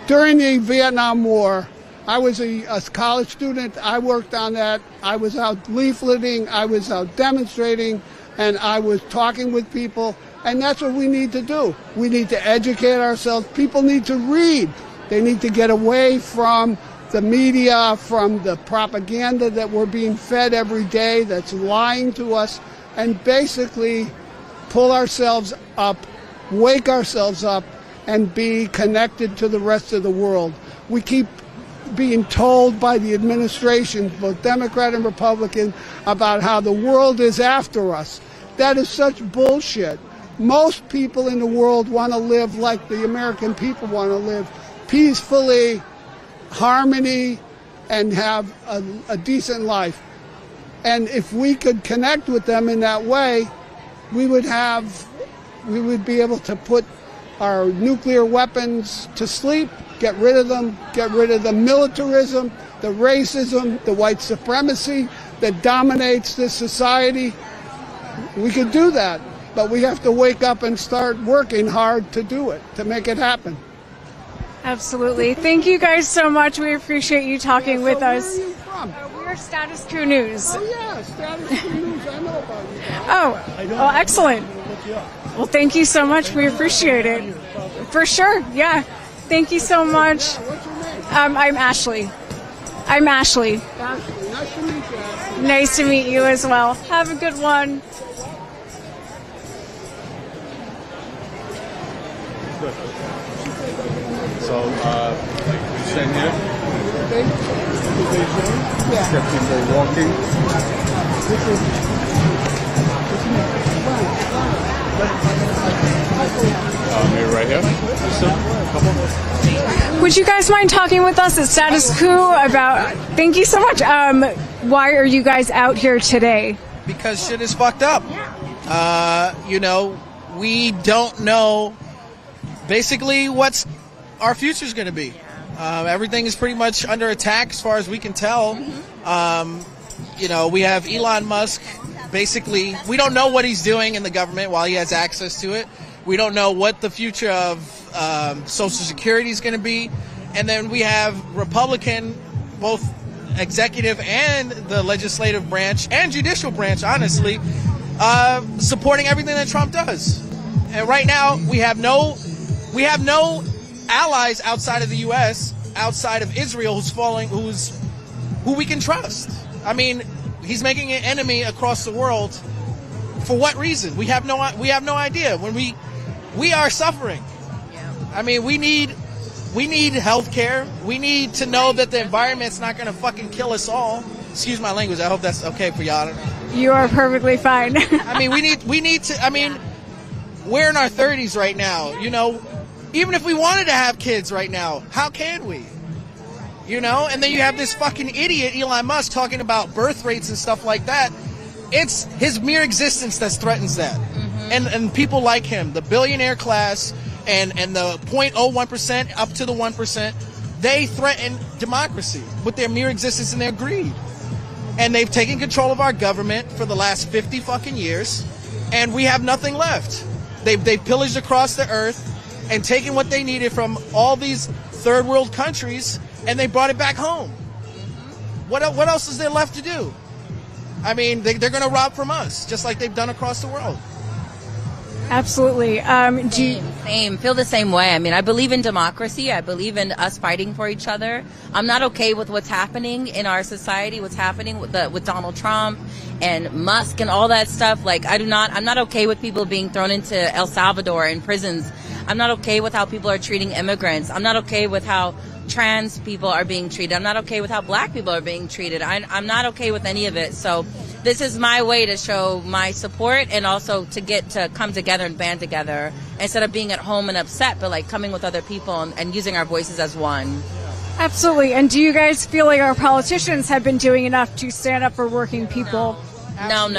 During the Vietnam War, I was a college student. I worked on that. I was out leafleting. I was out demonstrating. And I was talking with people. And that's what we need to do. We need to educate ourselves. People need to read. They need to get away from the media, from the propaganda that we're being fed every day that's lying to us, and basically pull ourselves up, wake ourselves up, and be connected to the rest of the world. We keep being told by the administrations, both Democrat and Republican, about how the world is after us. That is such bullshit. Most people in the world want to live like the American people want to live, peacefully, harmony, and have a decent life. And if we could connect with them in that way, we would be able to put our nuclear weapons to sleep, get rid of them, get rid of the militarism, the racism, the white supremacy that dominates this society. We could do that, but we have to wake up and start working hard to do it, to make it happen. Absolutely. Thank you guys so much. We appreciate you talking with us. Where are you from? We're Status Coup News. Oh, yeah, Status Coup News. I know about you. Oh, excellent. Well, thank you so much. We appreciate it. For sure. Yeah. Thank you so much. What's your name? I'm Ashley. I'm Ashley. Ashley. Nice to meet you, Ashley. Nice to meet you as well. Have a good one. So, you stand here. Get people walking. Maybe right here. Would you guys mind talking with us at Status Coup about, thank you so much, why are you guys out here today? Because shit is fucked up. You know, we don't know basically what's our future is going to be. Everything is pretty much under attack as far as we can tell. You know, we have Elon Musk. Basically, we don't know what he's doing in the government while he has access to it. We don't know what the future of Social Security is going to be. And then we have Republican, both executive and the legislative branch and judicial branch, honestly, supporting everything that Trump does. And right now, we have no allies outside of the U.S., outside of Israel, who we can trust. I mean, he's making an enemy across the world. For what reason? We have no idea. When we are suffering. I mean, we need health care. We need to know that the environment's not going to fucking kill us all. Excuse my language. I hope that's okay for y'all. You are perfectly fine. I mean, we need to. I mean, we're in our 30s right now. You know, even if we wanted to have kids right now, how can we? You know, and then you have this fucking idiot Elon Musk talking about birth rates and stuff like that. It's his mere existence that threatens that. And people like him, the billionaire class and the 0.01% up to the 1%, they threaten democracy with their mere existence and their greed. And they've taken control of our government for the last 50 fucking years, and we have nothing left. They've pillaged across the earth and taken what they needed from all these third world countries, and they brought it back home. What else is there left to do? I mean, they're going to rob from us, just like they've done across the world. Absolutely. Same. Feel the same way. I mean, I believe in democracy. I believe in us fighting for each other. I'm not okay with what's happening in our society, what's happening with Donald Trump and Musk and all that stuff. Like, I'm not okay with people being thrown into El Salvador in prisons. I'm not okay with how people are treating immigrants. I'm not okay with how trans people are being treated. I'm not okay with how black people are being treated. I'm not okay with any of it. So this is my way to show my support and also to get to come together and band together instead of being at home and upset, but like coming with other people and using our voices as one. Absolutely. And do you guys feel like our politicians have been doing enough to stand up for working people? No.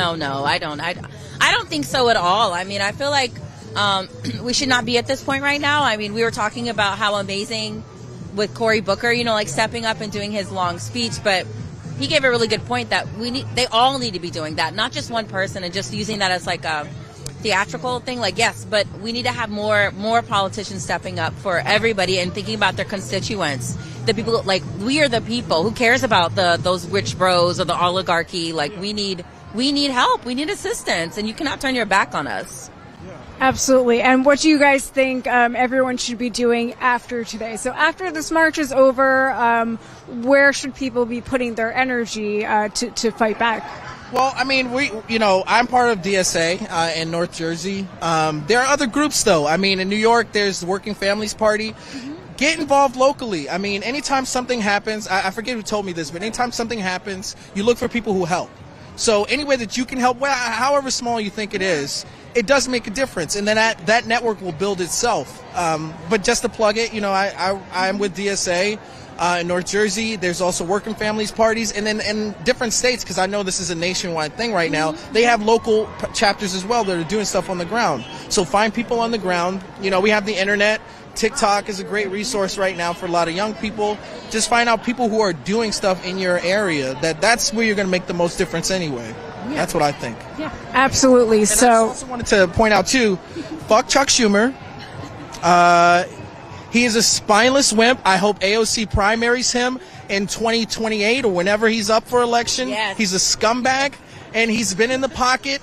I don't think so at all. I mean, I feel like we should not be at this point right now. I mean, we were talking about how amazing with Cory Booker, you know, like stepping up and doing his long speech, but he gave a really good point that they all need to be doing that, not just one person and just using that as like a theatrical thing. Like, yes, but we need to have more politicians stepping up for everybody and thinking about their constituents. The people, like, we are the people. Who cares about those rich bros or the oligarchy? Like, we need help. We need assistance, and you cannot turn your back on us. Absolutely. And what do you guys think everyone should be doing after today? So after this march is over, where should people be putting their energy to fight back? Well, I mean, I'm part of DSA in North Jersey. There are other groups, though. I mean, in New York, there's the Working Families Party. Mm-hmm. Get involved locally. I mean, anytime something happens, I forget who told me this, but anytime something happens, you look for people who help. So any way that you can help, however small you think it is, it does make a difference, and then that network will build itself. But just to plug it, I'm with DSA in North Jersey. There's also Working Families Parties, and then in different states, because I know this is a nationwide thing right now, they have local chapters as well that are doing stuff on the ground. So find people on the ground. We have the internet. TikTok is a great resource right now for a lot of young people. Just find out people who are doing stuff in your area. That's where you're going to make the most difference anyway. Yeah. That's what I think. Yeah, absolutely. And I also wanted to point out, too, fuck Chuck Schumer. He is a spineless wimp. I hope AOC primaries him in 2028 or whenever he's up for election. Yes. He's a scumbag, and he's been in the pocket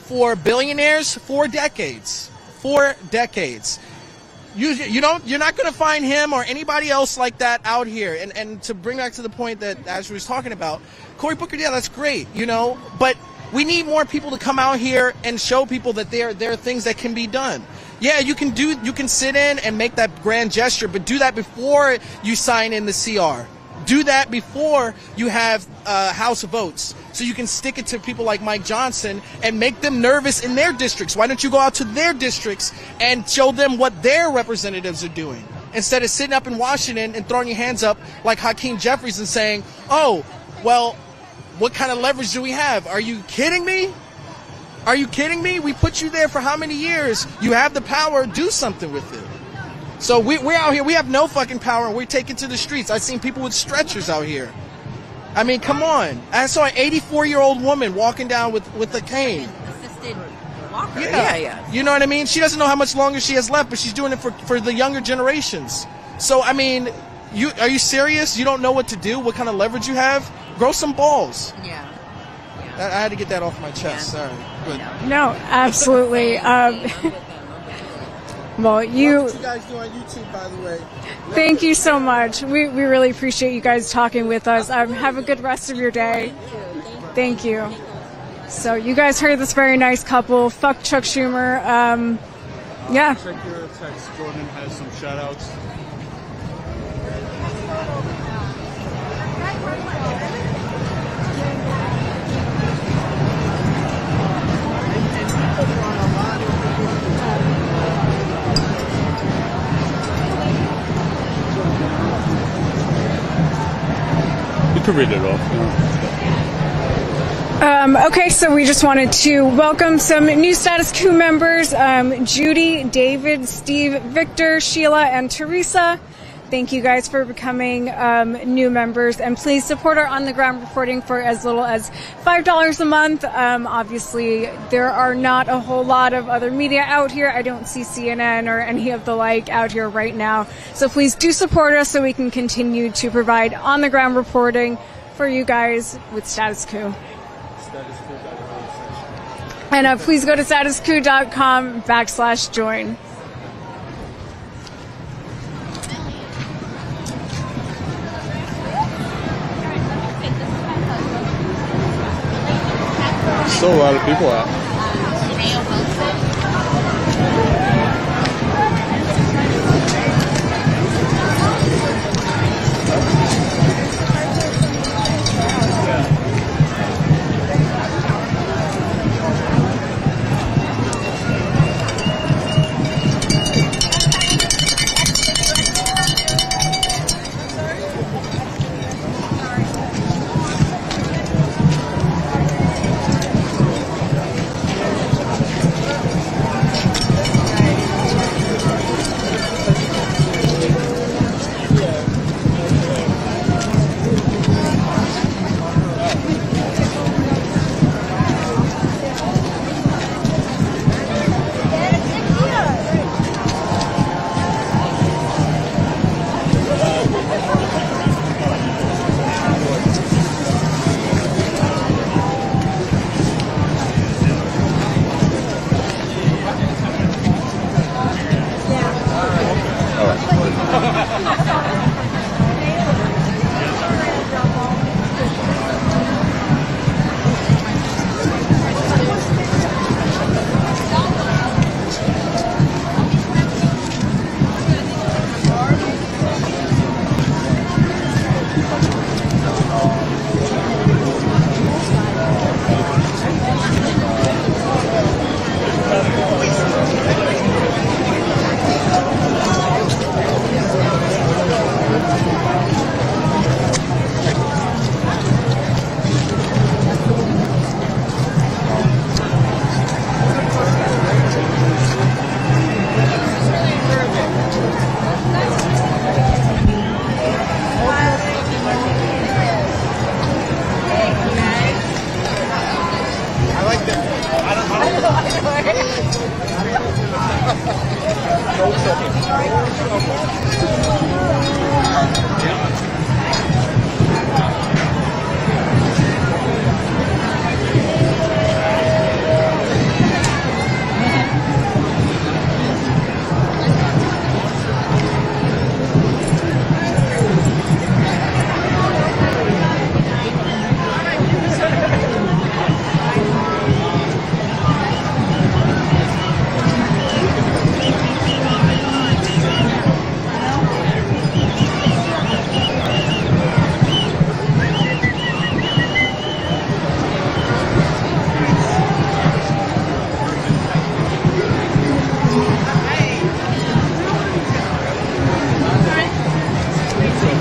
for billionaires for decades. 4 decades. You're not going to find him or anybody else like that out here. And to bring back to the point that Ashley was talking about, Cory Booker, yeah, that's great, but we need more people to come out here and show people that there are things that can be done. Yeah, you can sit in and make that grand gesture, but do that before you sign in the CR. Do that before you have House votes, so you can stick it to people like Mike Johnson and make them nervous in their districts. Why don't you go out to their districts and show them what their representatives are doing, instead of sitting up in Washington and throwing your hands up like Hakeem Jeffries and saying, oh, well, what kind of leverage do we have? Are you kidding me? Are you kidding me? We put you there for how many years? You have the power. Do something with it. So we're out here. We have no fucking power. We're taken to the streets. I've seen people with stretchers out here. I mean, come on. I saw an 84-year-old woman walking down with a cane. Assisted walker. Yeah. You know what I mean? She doesn't know how much longer she has left, but she's doing it for the younger generations. So, I mean, are you serious? You don't know what to do? What kind of leverage you have? Grow some balls. Yeah. I had to get that off my chest. Sorry. But no, absolutely. Well, what you guys do on YouTube, by the way. Thank you so much. We really appreciate you guys talking with us. Have a good rest of your day. Thank you. So you guys heard this very nice couple. Fuck Chuck Schumer. Yeah. Check your text. Jordan has some shout outs. To read it off. Okay, so we just wanted to welcome some new Status Coup members, Judy, David, Steve, Victor, Sheila, and Teresa. Thank you guys for becoming new members, and please support our on-the-ground reporting for as little as $5 a month. Obviously, there are not a whole lot of other media out here. I don't see CNN or any of the like out here right now. So please do support us so we can continue to provide on-the-ground reporting for you guys with Status Coup. And please go to statuscoup.com/join. Still a lot of people out.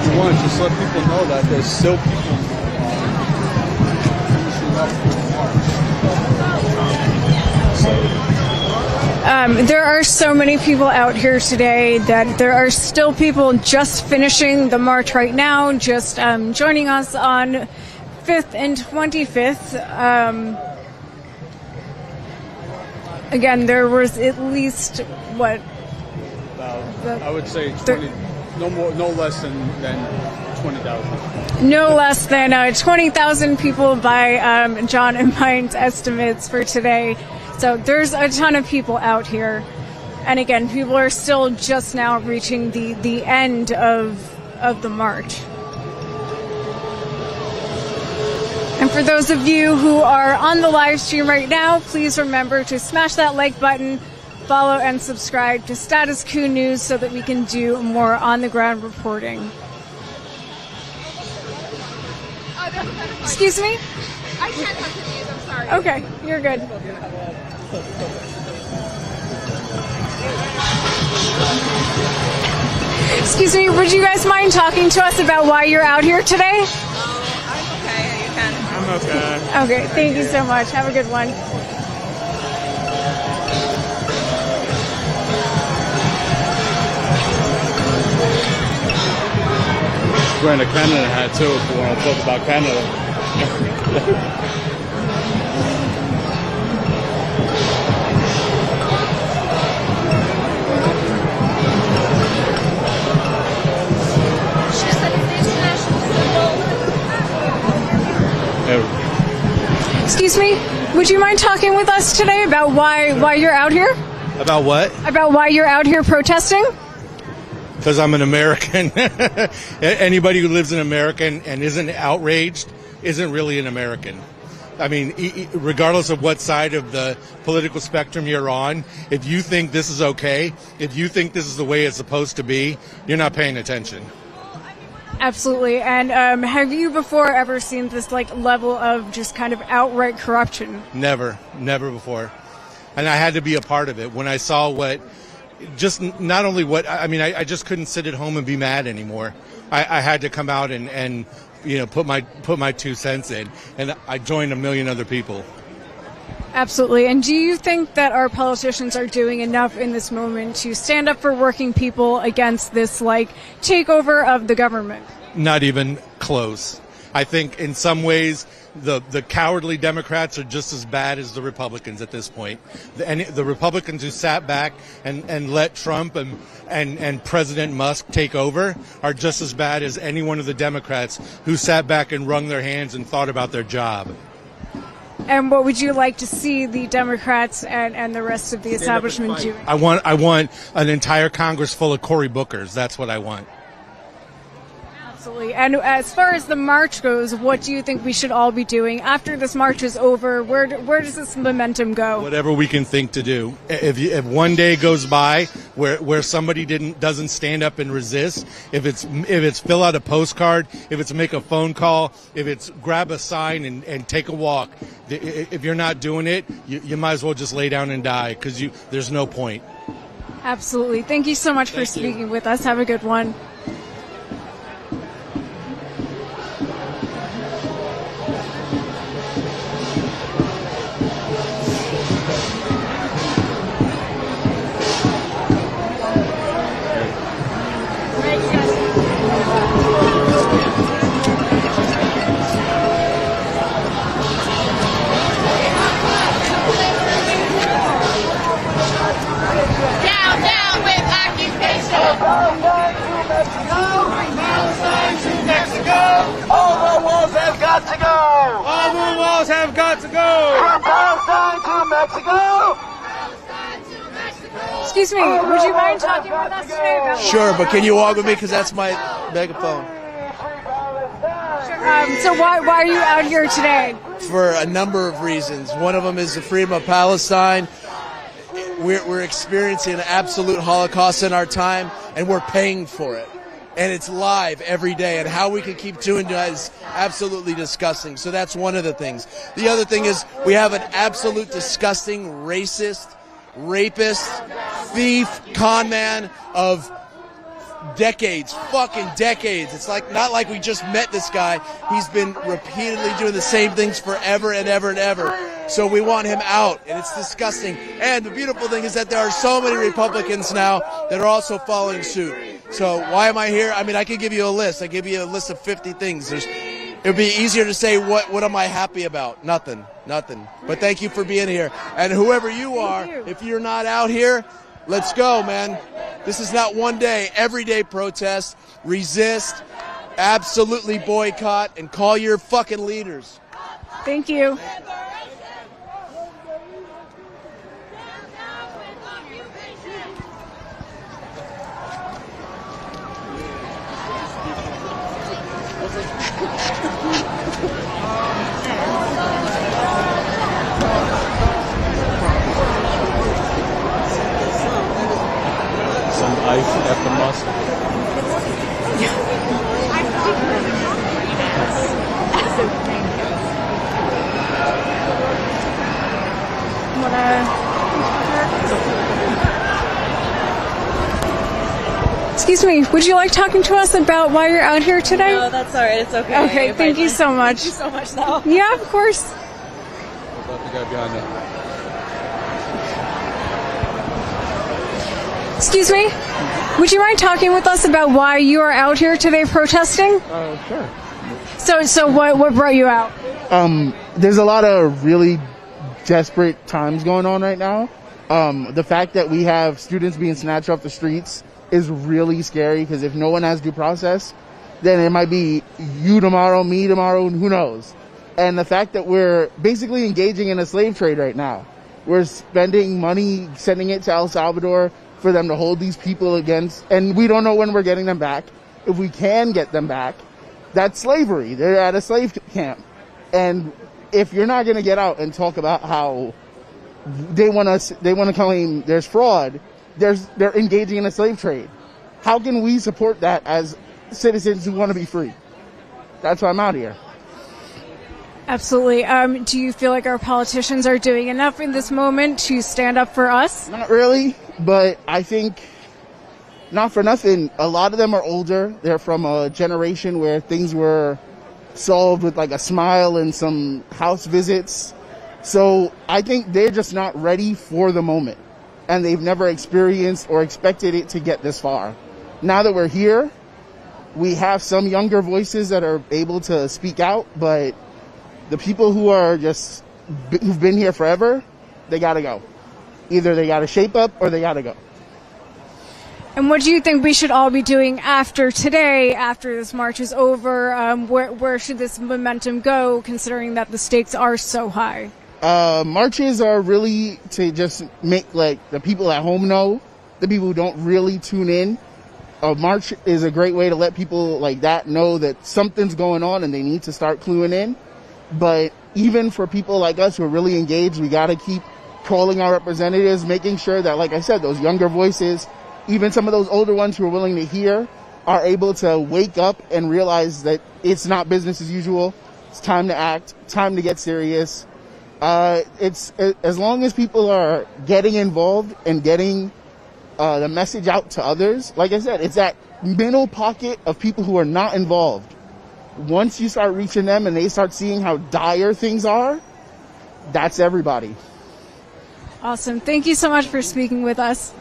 what you want. Just let people know that there's still people finishing up the march. There are so many people out here today that there are still people just finishing the march right now, just joining us on 5th and 25th. Again, there was at least, what? I would say 20, no less than 20,000. No less than 20,000 people by John and mine's estimates for today. So there's a ton of people out here. And again, people are still just now reaching the end of the march. And for those of you who are on the live stream right now, please remember to smash that like button, follow and subscribe to Status Coup News so that we can do more on-the-ground reporting. Excuse me? I can't talk to these, I'm sorry. Okay, you're good. Excuse me, would you guys mind talking to us about why you're out here today? I'm okay. Okay, thank you so much. Have a good one. Wearing a Canada hat too if you want to talk about Canada. Excuse me, would you mind talking with us today about why you're out here? About what? About why you're out here protesting? Because I'm an American. Anybody who lives in America and isn't outraged isn't really an American. I mean, regardless of what side of the political spectrum you're on, if you think this is okay, if you think this is the way it's supposed to be, you're not paying attention. Absolutely. And have you before ever seen this level of just kind of outright corruption? Never before. And I had to be a part of it when I saw I just couldn't sit at home and be mad anymore. I had to come out and put my 2 cents in, and I joined a million other people. Absolutely. And do you think that our politicians are doing enough in this moment to stand up for working people against this takeover of the government? Not even close. I think in some ways the cowardly Democrats are just as bad as the Republicans at this point. The Republicans who sat back and let Trump and President Musk take over are just as bad as any one of the Democrats who sat back and wrung their hands and thought about their job. And what would you like to see the Democrats and the rest of the establishment do? I want an entire Congress full of Cory Bookers. That's what I want. Absolutely. And as far as the march goes, what do you think we should all be doing after this march is over? Where does this momentum go? Whatever we can think to do. If one day goes by where somebody doesn't stand up and resist, if it's fill out a postcard, if it's make a phone call, if it's grab a sign and take a walk, if you're not doing it, you might as well just lay down and die because there's no point. Absolutely. Thank you so much for speaking with us. Have a good one. Have got to go! From Palestine to Mexico! Excuse me, would you mind talking with us today about... Sure, but can you walk with me because that's my megaphone? So why are you out here today? For a number of reasons. One of them is the freedom of Palestine. We're experiencing an absolute Holocaust in our time, and we're paying for it. And it's live every day, and how we can keep doing that is absolutely disgusting. So that's one of the things. The other thing is we have an absolute disgusting racist, rapist, thief, con man of decades, fucking decades. It's like not like we just met this guy. He's been repeatedly doing the same things forever and ever and ever. So we want him out, and it's disgusting. And the beautiful thing is that there are so many Republicans now that are also following suit. So why am I here? I mean, I could give you a list. I give you a list of 50 things. It would be easier to say what am I happy about? Nothing. But thank you for being here. And whoever you are, if you're not out here, let's go, man. This is not one day. Everyday protest, resist, absolutely boycott, and call your fucking leaders. Thank you. Some ice at the Musk. Excuse me, would you like talking to us about why you're out here today? No, that's all right. It's okay. Okay, thank you so much. Thank you so much, though. Yeah, of course. What about the guy behind it? Excuse me, would you mind talking with us about why you are out here today protesting? Sure. So what brought you out? There's a lot of really desperate times going on right now. The fact that we have students being snatched off the streets is really scary, because if no one has due process, then it might be you tomorrow, me tomorrow, and who knows. And the fact that we're basically engaging in a slave trade right now. We're spending money, sending it to El Salvador for them to hold these people against, and we don't know when we're getting them back. If we can get them back, that's slavery. They're at a slave camp. And if you're not going to get out and talk about how they want to claim there's fraud, they're engaging in a slave trade. How can we support that as citizens who want to be free? That's why I'm out here. Absolutely. Do you feel like our politicians are doing enough in this moment to stand up for us? Not really, but I think, not for nothing, a lot of them are older. They're from a generation where things were solved with like a smile and some house visits. So I think they're just not ready for the moment, and they've never experienced or expected it to get this far. Now that we're here, we have some younger voices that are able to speak out, but the people who've been here forever, they gotta go. Either they gotta shape up or they gotta go. And what do you think we should all be doing after today, after this march is over? Where should this momentum go, considering that the stakes are so high? Marches are really to just make like the people at home know, the people who don't really tune in. A march is a great way to let people like that know that something's going on and they need to start cluing in. But even for people like us who are really engaged, we got to keep calling our representatives, making sure that, like I said, those younger voices, even some of those older ones who are willing to hear, are able to wake up and realize that it's not business as usual. It's time to act, time to get serious. It's as long as people are getting involved and getting the message out to others. Like I said, it's that middle pocket of people who are not involved. Once you start reaching them and they start seeing how dire things are, that's everybody. Awesome. Thank you so much for speaking with us.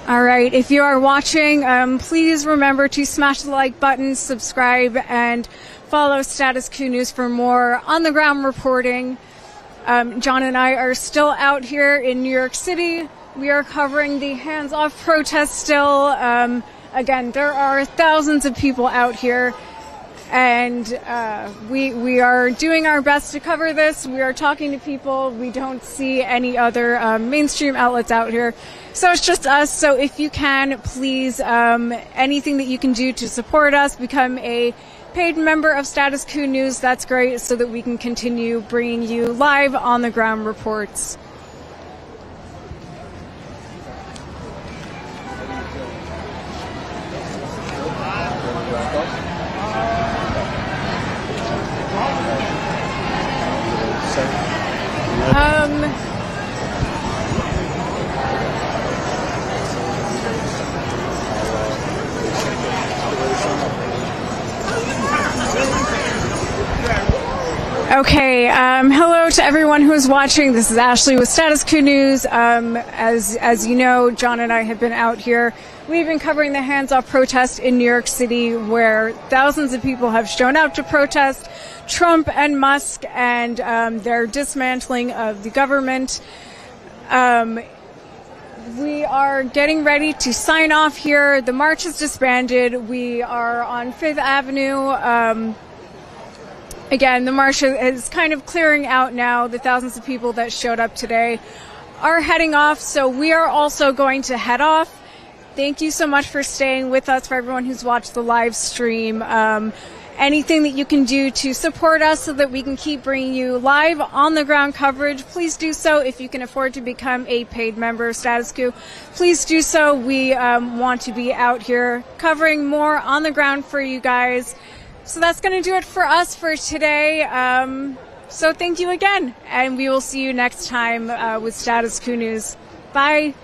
All right. If you are watching, please remember to smash the like button, subscribe, and follow Status Coup News for more on-the-ground reporting. John and I are still out here in New York City. We are covering the hands-off protest still. Again, there are thousands of people out here, and we are doing our best to cover this. We are talking to people. We don't see any other mainstream outlets out here. So it's just us. So if you can, please, anything that you can do to support us, become a paid member of Status Coup News. That's great, so that we can continue bringing you live on-the-ground reports. Okay, hello to everyone who is watching. This is Ashley with Status Coup News. As you know, John and I have been out here. We've been covering the hands-off protest in New York City, where thousands of people have shown up to protest Trump and Musk and their dismantling of the government. We are getting ready to sign off here. The march is disbanded. We are on 5th Avenue. Again, the march is kind of clearing out now. The thousands of people that showed up today are heading off, so we are also going to head off. Thank you so much for staying with us, for everyone who's watched the live stream. Anything that you can do to support us so that we can keep bringing you live on-the-ground coverage, please do so. If you can afford to become a paid member of Status Coup, please do so. We want to be out here covering more on the ground for you guys. So that's going to do it for us for today. So thank you again, and we will see you next time with Status Coup News. Bye.